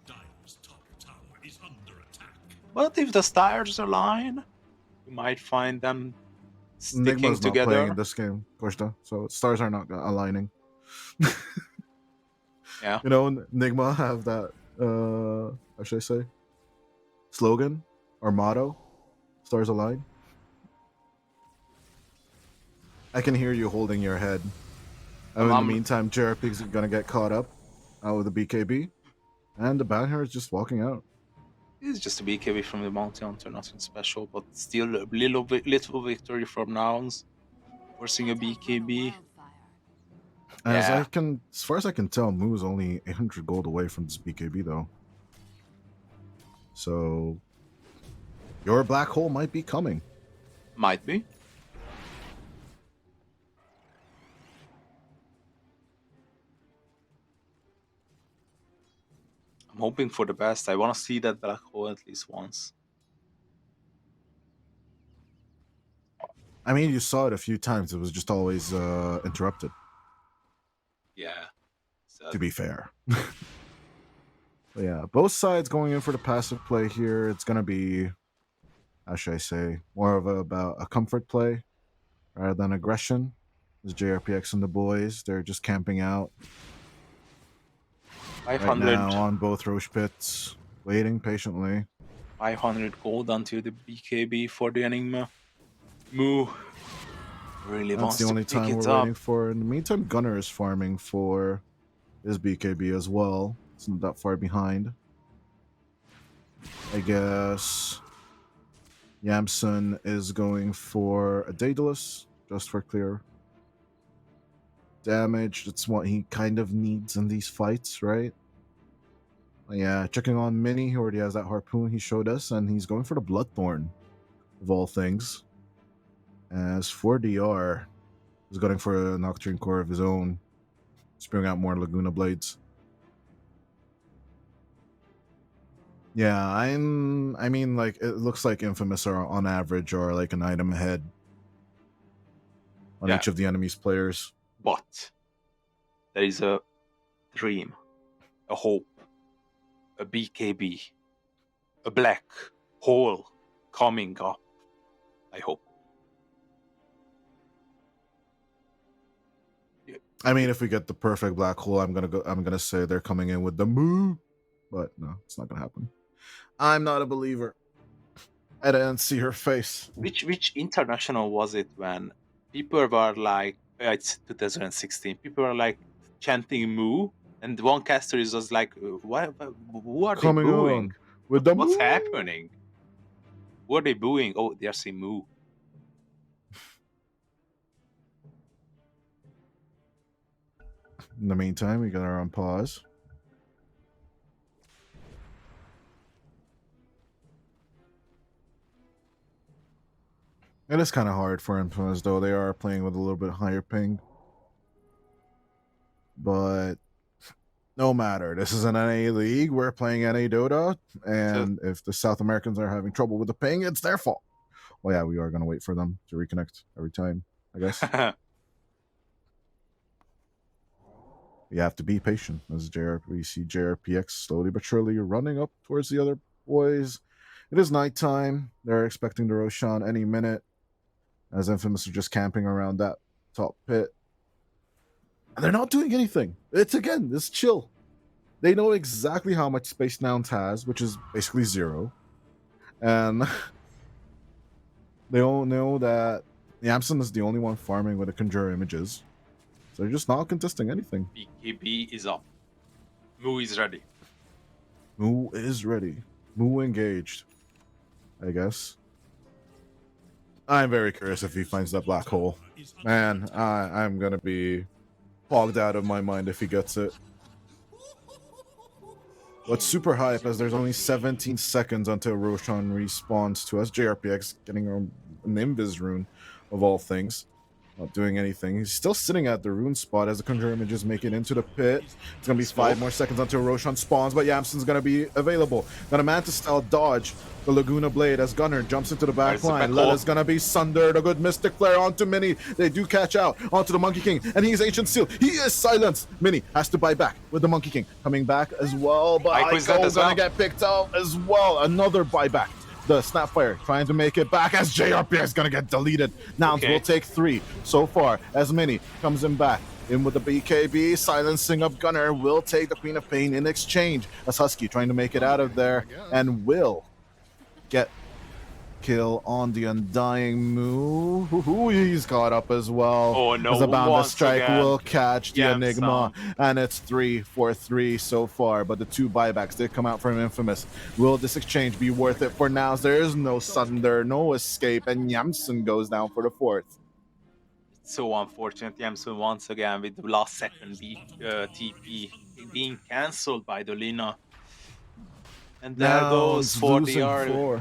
Dire's top tower is under attack. But if the stars align, you might find them sticking Nigma's not together. playing in this game, Koshta, so stars are not aligning. Yeah. You know, Nigma have that, how should I say, slogan or motto, stars align. I can hear you holding your head. In the meantime, JRP's gonna get caught up out with the BKB, and the Banner is just walking out. It's just a BKB from the Bounty Hunter, nothing special, but still a little victory from Nouns. Forcing a BKB. As far as I can tell, Moo's only 800 gold away from this BKB though. So your black hole might be coming. Might be. I'm hoping for the best. I want to see that black hole at least once. I mean, you saw it a few times. It was just always interrupted. Yeah. To be fair. But yeah, both sides going in for the passive play here. It's going to be, how should I say, more of about a comfort play rather than aggression. This JRPX and the boys, they're just camping out 500 right now on both Roche pits, waiting patiently. 500 gold until the BKB for the Enigma. Moo really That's wants the to only pick time it we're up. waiting for. In the meantime, Gunner is farming for his BKB as well. It's not that far behind. I guess Yamson is going for a Daedalus, just for clear damage. That's what he kind of needs in these fights, right? Yeah, checking on Mini. He already has that harpoon he showed us, and he's going for the Bloodthorn, of all things. As for DR, he's going for a Nocturne Core of his own, spewing out more Laguna Blades. Yeah, I mean, like, it looks like Infamous are on average or like an item ahead on each of the enemy's players. But there is a dream, a hope, a BKB, a black hole coming up. I hope. I mean, if we get the perfect black hole, I'm gonna say they're coming in with the Moo, but no, it's not gonna happen. I'm not a believer. I didn't see her face. Which international was it when people were like, it's 2016. People were like chanting "moo," and one caster is just like, "What? Who are coming they booing? on with the What's Moo? happening? Who are they booing? Oh, they're saying moo." In the meantime, we got her on pause. It is kind of hard for Infamous, though. They are playing with a little bit higher ping. But no matter. This is an NA league. We're playing NA Dota. And if the South Americans are having trouble with the ping, it's their fault. Well, yeah, we are going to wait for them to reconnect every time, I guess. We have to be patient as we see JRPX slowly but surely running up towards the other boys. It is nighttime. They're expecting the Roshan any minute, as Infamous are just camping around that top pit. And they're not doing anything. It's chill. They know exactly how much space Nouns has, which is basically 0. And they all know that Yamson is the only one farming with the Conjure images. So they're just not contesting anything. BKB is up. Moo is ready. Moo is ready. Moo engaged, I guess. I'm very curious if he finds that black hole. Man, I'm gonna be fogged out of my mind if he gets it. What's super hype as there's only 17 seconds until Roshan respawns to us. JRPX getting an Invis rune of all things. Not doing anything. He's still sitting at the rune spot as the Conjure Images make it into the pit. It's going to be 5 more seconds until Roshan spawns, but Yamson's going to be available. Got a Mantis-style dodge. The Laguna Blade as Gunner jumps into the back line. Lella's going to be sundered. A good Mystic Flare onto Mini. They do catch out onto the Monkey King, and he's Ancient Seal. He is silenced. Mini has to buy back with the Monkey King. Coming back as well, but Ico's going to get picked out as well. Another buyback. The Snapfire trying to make it back as JRP is going to get deleted. Nouns will take 3 so far as Mini comes in back. In with the BKB, silencing up Gunner, will take the Queen of Pain in exchange as Husky trying to make it out of there and will get kill on the Undying Moo. He's caught up as well. Oh no, as the Boundless Strike again will catch the Enigma, Sound. and it's 3 for 3 so far, but the 2 buybacks did come out from Infamous. Will this exchange be worth it for now? There is no Sunder, no escape, and Yamson goes down for the 4th. So unfortunate, Yamson once again with the last second TP being cancelled by Dolina. And there goes 4DR.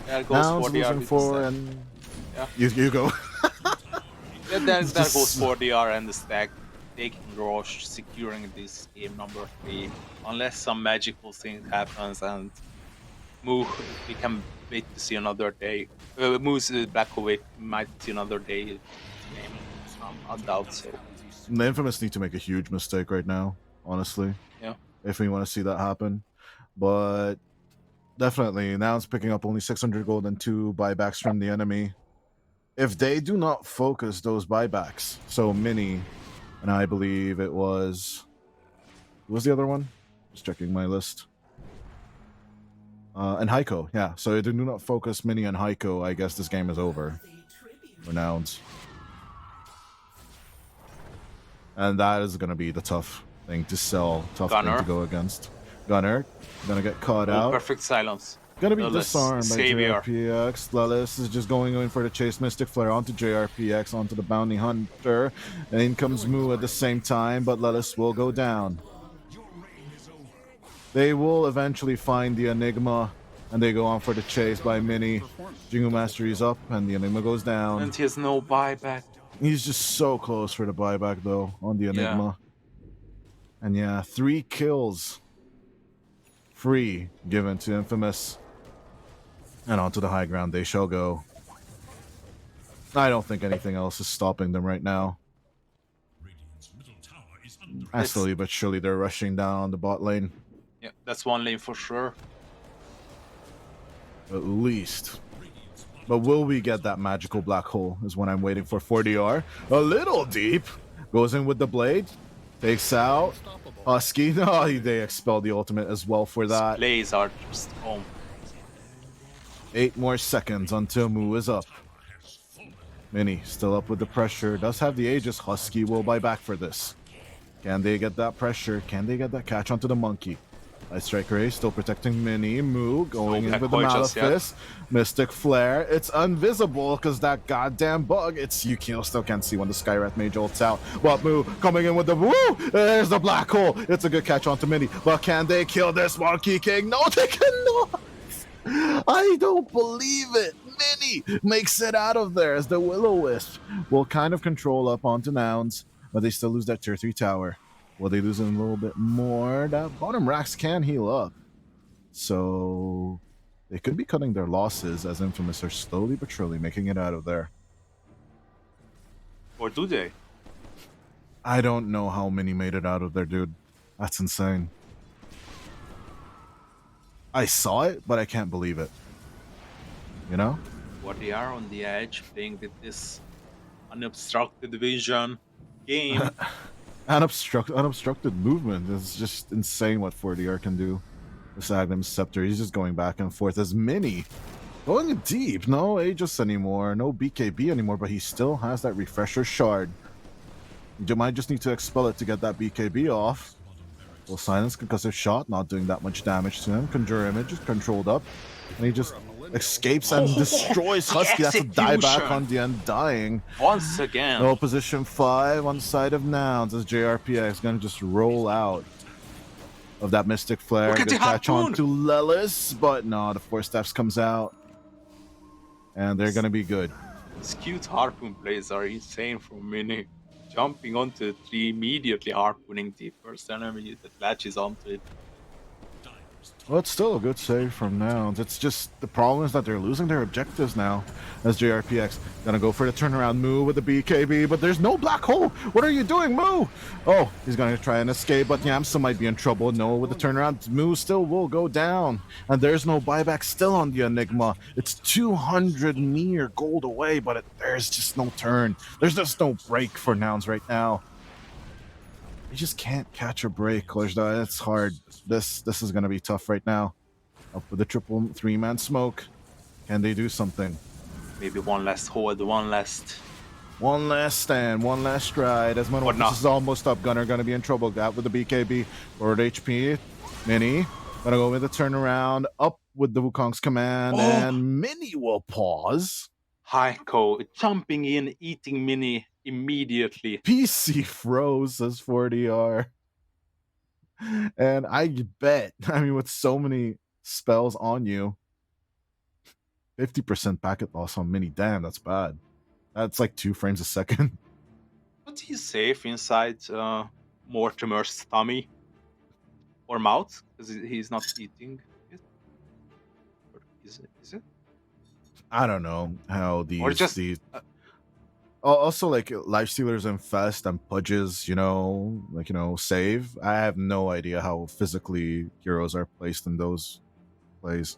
There goes 4DR. 4 and yeah. You go. there goes 4DR and the stack taking Roche, securing this game number 3. Unless some magical thing happens and Moo, we can wait to see another day. Moo's Black Hole might see another day. Game. I doubt so. The Infamous need to make a huge mistake right now, honestly. Yeah. If we want to see that happen. But definitely, now it's picking up only 600 gold and 2 buybacks from the enemy. If they do not focus those buybacks, so Mini, and I believe it was... Who was the other one? Just checking my list. And Heiko, yeah. So if they do not focus Mini and Heiko, I guess this game is over. For Nouns. And that is going to be the tough thing to sell, tough thing to go against. Gunner, gonna get caught out. Perfect silence. Gonna be disarmed by Savior. JRPX. Lelis is just going in for the chase. Mystic Flare onto JRPX, onto the Bounty Hunter. And in comes Moo at the same time, but Lelis will go down. They will eventually find the Enigma, and they go on for the chase by Mini. Jingu Mastery is up, and the Enigma goes down. And he has no buyback. He's just so close for the buyback, though, on the Enigma. Yeah. And yeah, 3 kills. Free given to Infamous. And onto the high ground they shall go. I don't think anything else is stopping them right now. And slowly but surely they're rushing down the bot lane. Yeah, that's one lane for sure. At least. But will we get that magical black hole is what I'm waiting for. 4DR. A little deep. Goes in with the blade. Takes out Husky. No, they expel the ultimate as well for that. Plays are just home. 8 more seconds until Moo is up. Mini still up with the pressure. Does have the Aegis. Husky will buy back for this. Can they get that pressure? Can they get that catch onto the monkey? Light Strike Ray still protecting Mini. Moo going in with the Malefice. Mystic Flare. It's invisible because that goddamn bug. It's Yukino still can't see when the Skyrath Mage ults out. But Moo coming in with the woo! There's the black hole. It's a good catch onto Mini. But can they kill this Monkey King? No, they cannot! I don't believe it. Mini makes it out of there as the Will-O-Wisp will kind of control up onto Nouns, but they still lose that tier 3 tower. Will they lose a little bit more? That bottom racks can heal up. So they could be cutting their losses as Infamous are slowly but surely making it out of there. Or do they? I don't know how many made it out of there, dude. That's insane. I saw it, but I can't believe it. You know? What they are on the edge, playing with this unobstructed vision game. Unobstructed movement is just insane what 4DR can do. This Aghanim Scepter, he's just going back and forth as Mini. Going deep, no Aegis anymore, no BKB anymore, but he still has that Refresher Shard. You might just need to expel it to get that BKB off. Will silence concussive shot, not doing that much damage to him. Conjure image is controlled up. And he just escapes and destroys Husky. That's a dieback on the Undying. Once again. No position 5 on the side of Nouns as JRPX gonna just roll out of that Mystic Flare. Look at Good the catch on harpoon! to Lelis, but no, the 4 steps comes out. And they're gonna be good. These cute harpoon plays are insane from Mini. Jumping onto the tree, immediately harpooning the first enemy that latches onto it. Well, it's still a good save from Nouns. It's just the problem is that they're losing their objectives now. As JRPX gonna go for the turnaround move with the BKB, but there's no black hole. What are you doing, Moo? Oh, he's gonna try and escape, but Yamsa might be in trouble. No, with the turnaround, Moo still will go down, and there's no buyback still on the Enigma. It's 200 mere gold away, but there's just no turn. There's just no break for Nouns right now. You just can't catch a break, Klojda. It's hard. This is gonna be tough right now. Up with the triple 3-man smoke. Can they do something? Maybe one last hold, one last stand, one last stride. As Metamorphosis is almost up. Gunner gonna be in trouble. Got with the BKB. Forward HP. Mini. Gonna go with the turnaround. Up with the Wukong's command. And Mini will pause. Heiko jumping in, eating Mini immediately. PC froze, says 40R. And I bet, I mean, with so many spells on you, 50% packet loss on Mini. Damn, that's bad. That's like 2 frames a second. But he's safe inside Mortimer's tummy or mouth because he's not eating it. Or is it? I don't know how these. Or just also, like Lifestealers infest and pudges, save. I have no idea how physically heroes are placed in those plays.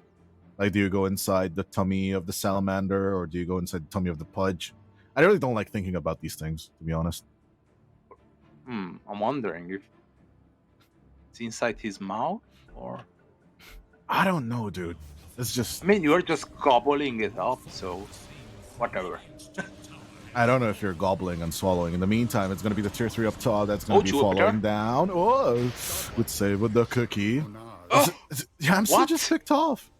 Like, do you go inside the tummy of the salamander or do you go inside the tummy of the pudge? I really don't like thinking about these things, to be honest. I'm wondering if it's inside his mouth or. I don't know, dude. It's just. I mean, you're just gobbling it up, so whatever. I don't know if you're gobbling and swallowing. In the meantime, it's going to be the tier 3 up top that's going to be Jupiter. following down. Oh, good save with the cookie. Yamsen just picked off.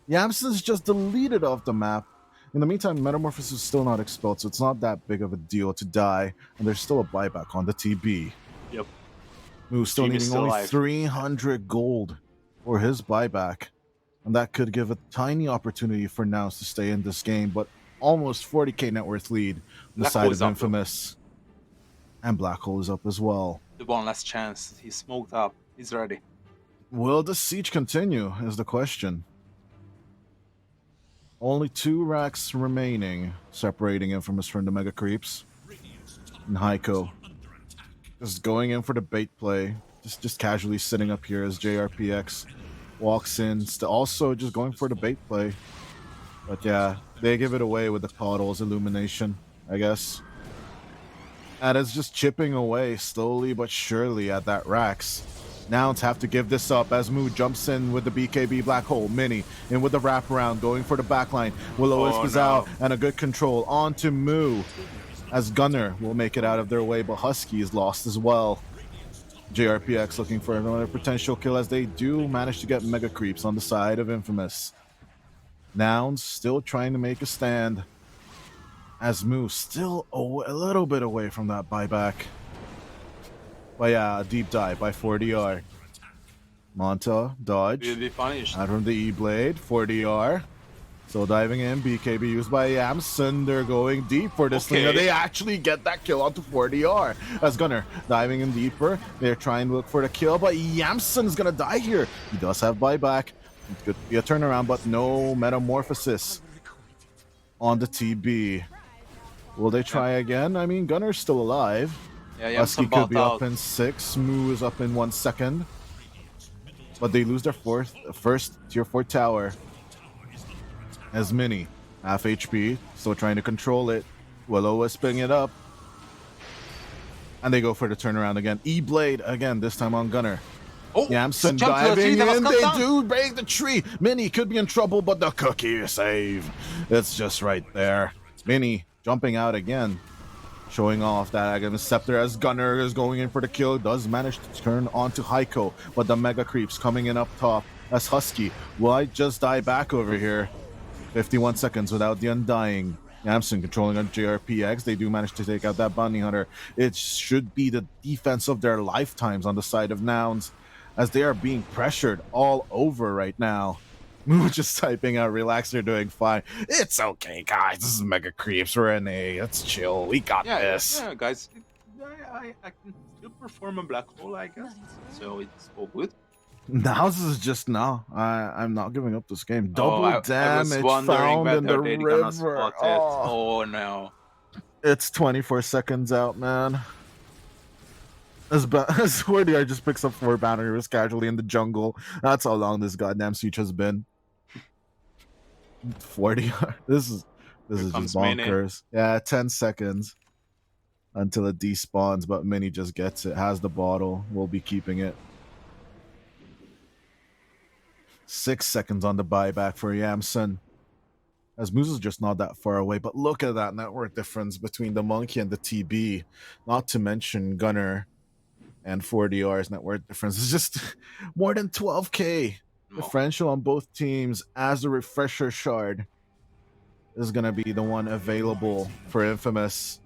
Yamsen's just deleted off the map. In the meantime, Metamorphosis is still not expelled, so it's not that big of a deal to die. And there's still a buyback on the TB. Yep. Who's still needing only alive. 300 gold for his buyback. And that could give a tiny opportunity for Nouns to stay in this game, but almost 40k net worth lead on the Black side Hole's of up, Infamous. And Black Hole is up as well. The one last chance. He's smoked up. He's ready. Will the siege continue is the question. Only 2 racks remaining, separating Infamous from the Mega Creeps. And Heiko just going in for the bait play. Just casually sitting up here as JRPX walks in. Also just going for the bait play. But yeah, they give it away with the Coddle's Illumination, I guess. And it's just chipping away slowly but surely at that Rax. Nouns have to give this up as Moo jumps in with the BKB Black Hole. Mini in with the wraparound, going for the backline. Willow is out and a good control on to Moo. As Gunner will make it out of their way, but Husky is lost as well. JRPX looking for another potential kill as they do manage to get Mega Creeps on the side of Infamous. Nouns still trying to make a stand. As Moo still a little bit away from that buyback. But yeah, a deep dive by 40R. Monta, dodge. Will be punished. Out from the E-Blade, 40R. So diving in, BKB used by Yamsen. They're going deep for this thing. They actually get that kill onto 40R. As Gunner diving in deeper. They're trying to look for the kill, but Yamsen is going to die here. He does have buyback. It could be a turnaround, but no Metamorphosis on the TB. Will they try again? I mean, Gunner's still alive. Yeah, Husky could be up in 6. Moo is up in 1 second. But they lose their first tier 4 tower. As Mini, half HP, still trying to control it. Willow is picking it up. And they go for the turnaround again. E-Blade again, this time on Gunner. Yamsen diving in. They do break the tree. Mini could be in trouble, but the cookie save. It's just right there. Mini jumping out again. Showing off that Aghanim Scepter as Gunner is going in for the kill. Does manage to turn onto Heiko, but the Mega Creeps coming in up top as Husky might just die back over here. 51 seconds without the Undying. Yamson controlling on JRPX. They do manage to take out that Bounty Hunter. It should be the defense of their lifetimes on the side of Nouns, as they are being pressured all over right now. Moo just typing out, relax, they're doing fine. It's okay, guys. This is Mega Creeps. We're in A. Let's chill. We got this. Yeah, guys. I can still perform a black hole, I guess. So it's all good. Nouns is just now. I'm not giving up this game. Double damage I was wondering found in the whether they're gonna river. spot it. Oh no. It's 24 seconds out, man. As Swordy just picks up 4 batteries casually in the jungle. That's how long this goddamn siege has been. 40. This is just bonkers. Mini. Yeah, 10 seconds until it despawns, but Mini just gets it. Has the bottle. We'll be keeping it. 6 seconds on the buyback for Yamson. As Moose is just not that far away, but look at that network difference between the Monkey and the TB. Not to mention Gunner and 4DR's network difference is just more than 12k differential on both teams, as the refresher shard is going to be the one available for Infamous.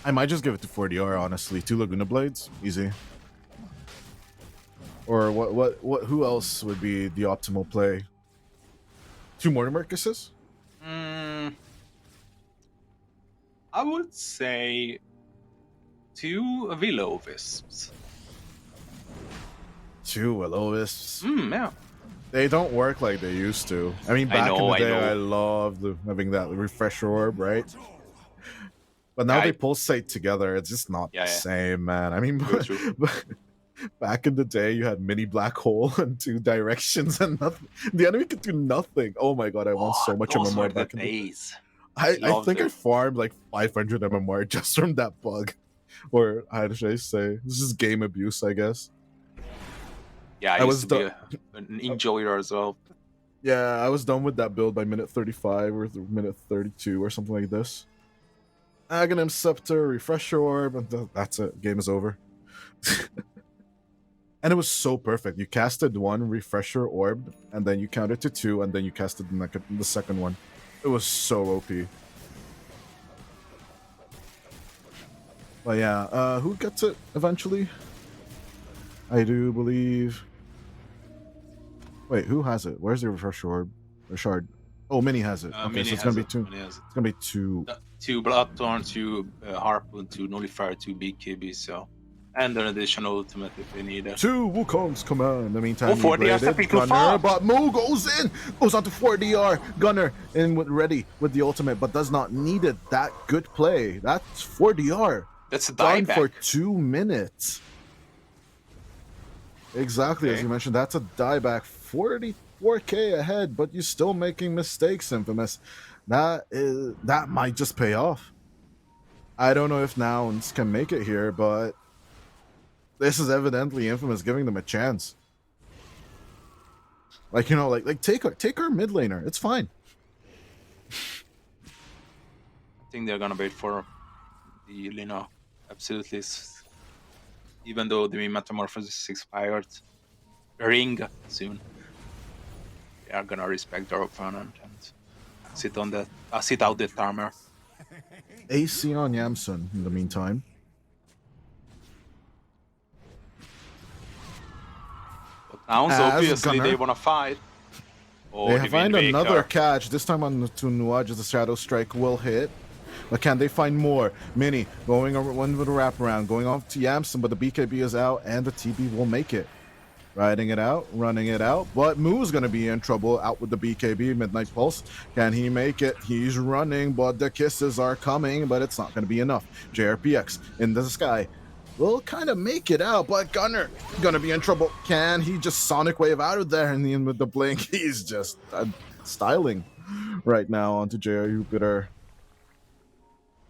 I might just give it to 4DR, honestly. 2 Laguna Blades, easy. Or what who else would be the optimal play? 2 Mortimer Kisses? I would say 2 Willow Wisps. 2 Will-O-Wisps. Yeah. They don't work like they used to. I mean, back in the day, I loved having that refresher orb, right? But now they pulsate together. It's just not the same, man. I mean, but back in the day, you had mini black hole in 2 directions and nothing. The enemy could do nothing. Oh my god, I want so much MMR back in the days. I think I farmed like 500 MMR just from that bug. Or how should I say? This is game abuse, I guess. Yeah, I used to be an enjoyer as well. Yeah, I was done with that build by minute 35 or minute 32 or something like this. Aghanim Scepter, Refresher Orb, and that's it. Game is over. And it was so perfect. You casted 1 Refresher Orb, and then you counted to 2, and then you casted the second one. It was so OP. But yeah, who gets it eventually? I do believe... Wait, who has it? Where's the Refresher Orb? Or Shard? Oh, Mini has it. Okay, so it's gonna be 2. It's gonna be 2. 2 Bloodthorn, 2 Harpoon, 2 Nullifier, 2 BKB, so... And an additional ultimate if they need it. 2 Wukong's command. In the meantime, 4DR stepping too far. But Moo goes in, goes on to 4DR. Gunner in ready with the ultimate, but does not need it. That good play. That's 4DR. That's a done dieback for 2 minutes. Exactly, as you mentioned, that's a dieback. 44k ahead, but you're still making mistakes, Infamous. That might just pay off. I don't know if Nouns can make it here, but this is evidently Infamous giving them a chance. Like, you know, like take our mid laner. It's fine. I think they're gonna wait for the Lina. Absolutely. Even though the Metamorphosis expired, ring soon. They are gonna respect their opponent and sit out the armor. AC on Yamson in the meantime. Nouns, obviously, they want to fight. Oh, they find another catch, this time on to Nuaj as the Shadow Strike will hit. But can they find more? Mini going over one with a wraparound, going off to Yamson, but the BKB is out and the TB will make it. Riding it out, running it out, but Moo's going to be in trouble out with the BKB, Midnight Pulse. Can he make it? He's running, but the kisses are coming, but it's not going to be enough. JRPX in the sky will kind of make it out, but Gunner going to be in trouble. Can he just Sonic Wave out of there? And then with the blink, he's just styling right now onto JR Jupiter.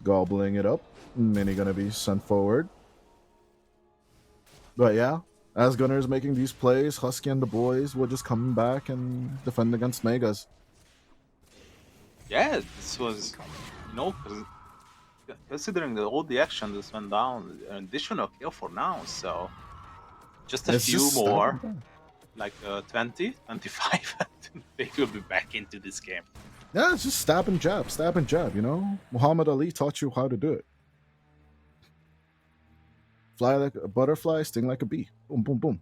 Gobbling it up. Mini going to be sent forward. But yeah. As Gunner is making these plays, Husky and the boys will just come back and defend against Megas. Yeah, this was, you know, considering that all the action just went down, an additional kill for now, so just a It's few just more, stabbing. like 20, 25, and they will be back into this game. Yeah, it's just stab and jab, you know? Muhammad Ali taught you how to do it. Fly like a butterfly, sting like a bee. Boom, boom, boom.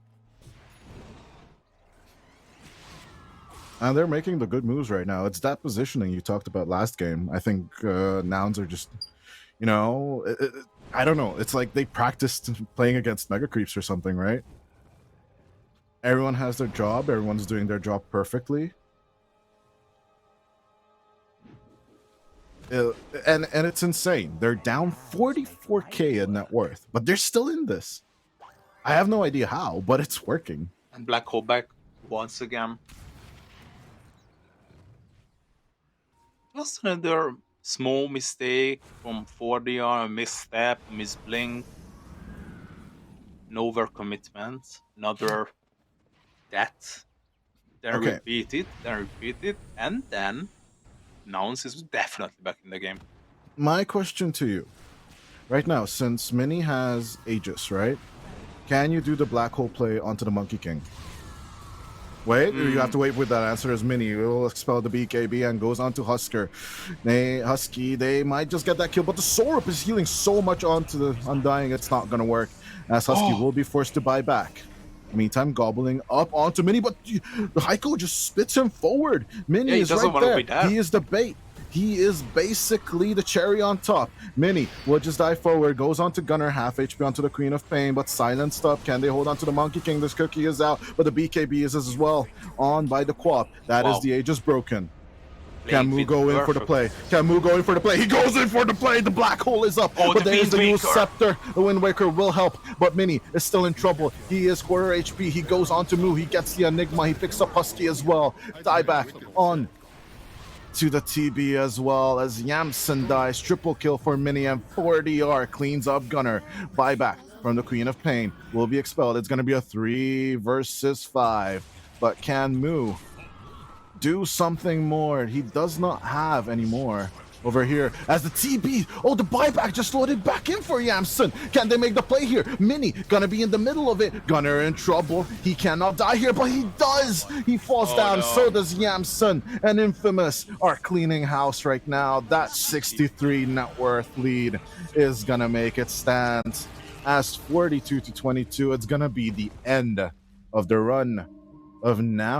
And they're making the good moves right now. It's that positioning you talked about last game. I think Nouns are just, you know, I don't know. It's like they practiced playing against Mega Creeps or something, right? Everyone has their job. Everyone's doing their job perfectly. And it's insane. They're down 44k in net worth, but they're still in this. I have no idea how, but it's working. And Black Hole back once again. Just another small mistake from 4DR, a misstep, misblink, an overcommitment, another that, then Okay. repeat it, and then Nouns is definitely back in the game. My question to you, right now, since Mini has Aegis, right? Can you do the Black Hole play onto the Monkey King? Wait, you have to wait with that answer as Mini. Will expel the BKB and goes on to Husky, they might just get that kill, but the Sorup is healing so much onto the Undying, it's not gonna work, as Husky will be forced to buy back. Meantime, gobbling up onto Mini, but the Heiko just spits him forward. Mini is right there. He is the bait. He is basically the cherry on top. Mini will just die forward, goes on to Gunner, half HP onto the Queen of Pain, but silenced up. Can they hold on to the Monkey King? This cookie is out, but the BKB is as well on by the Quap. That is the Aegis broken. Can Mu go in for the play? Can Mu go in for the play? He goes in for the play. The Black Hole is up. But there's the new Scepter. The Wind Waker will help. But Mini is still in trouble. He is quarter HP. He goes on to Mu. He gets the Enigma. He picks up Husky as well. Die back on to the TB as well as Yamsen dies. Triple kill for Mini and 4DR cleans up Gunner. Buyback from the Queen of Pain will be expelled. It's going to be a 3 versus 5. But can Mu do something more? He does not have any more over here as the TB. Oh, the buyback just loaded back in for Yamsen. Can they make the play here? Mini gonna be in the middle of it. Gunner in trouble. He cannot die here, but he does. He falls down. No. So does Yamsen. And Infamous are cleaning house right now. That 63 net worth lead is gonna make it stand as 42-22. It's gonna be the end of the run of Now.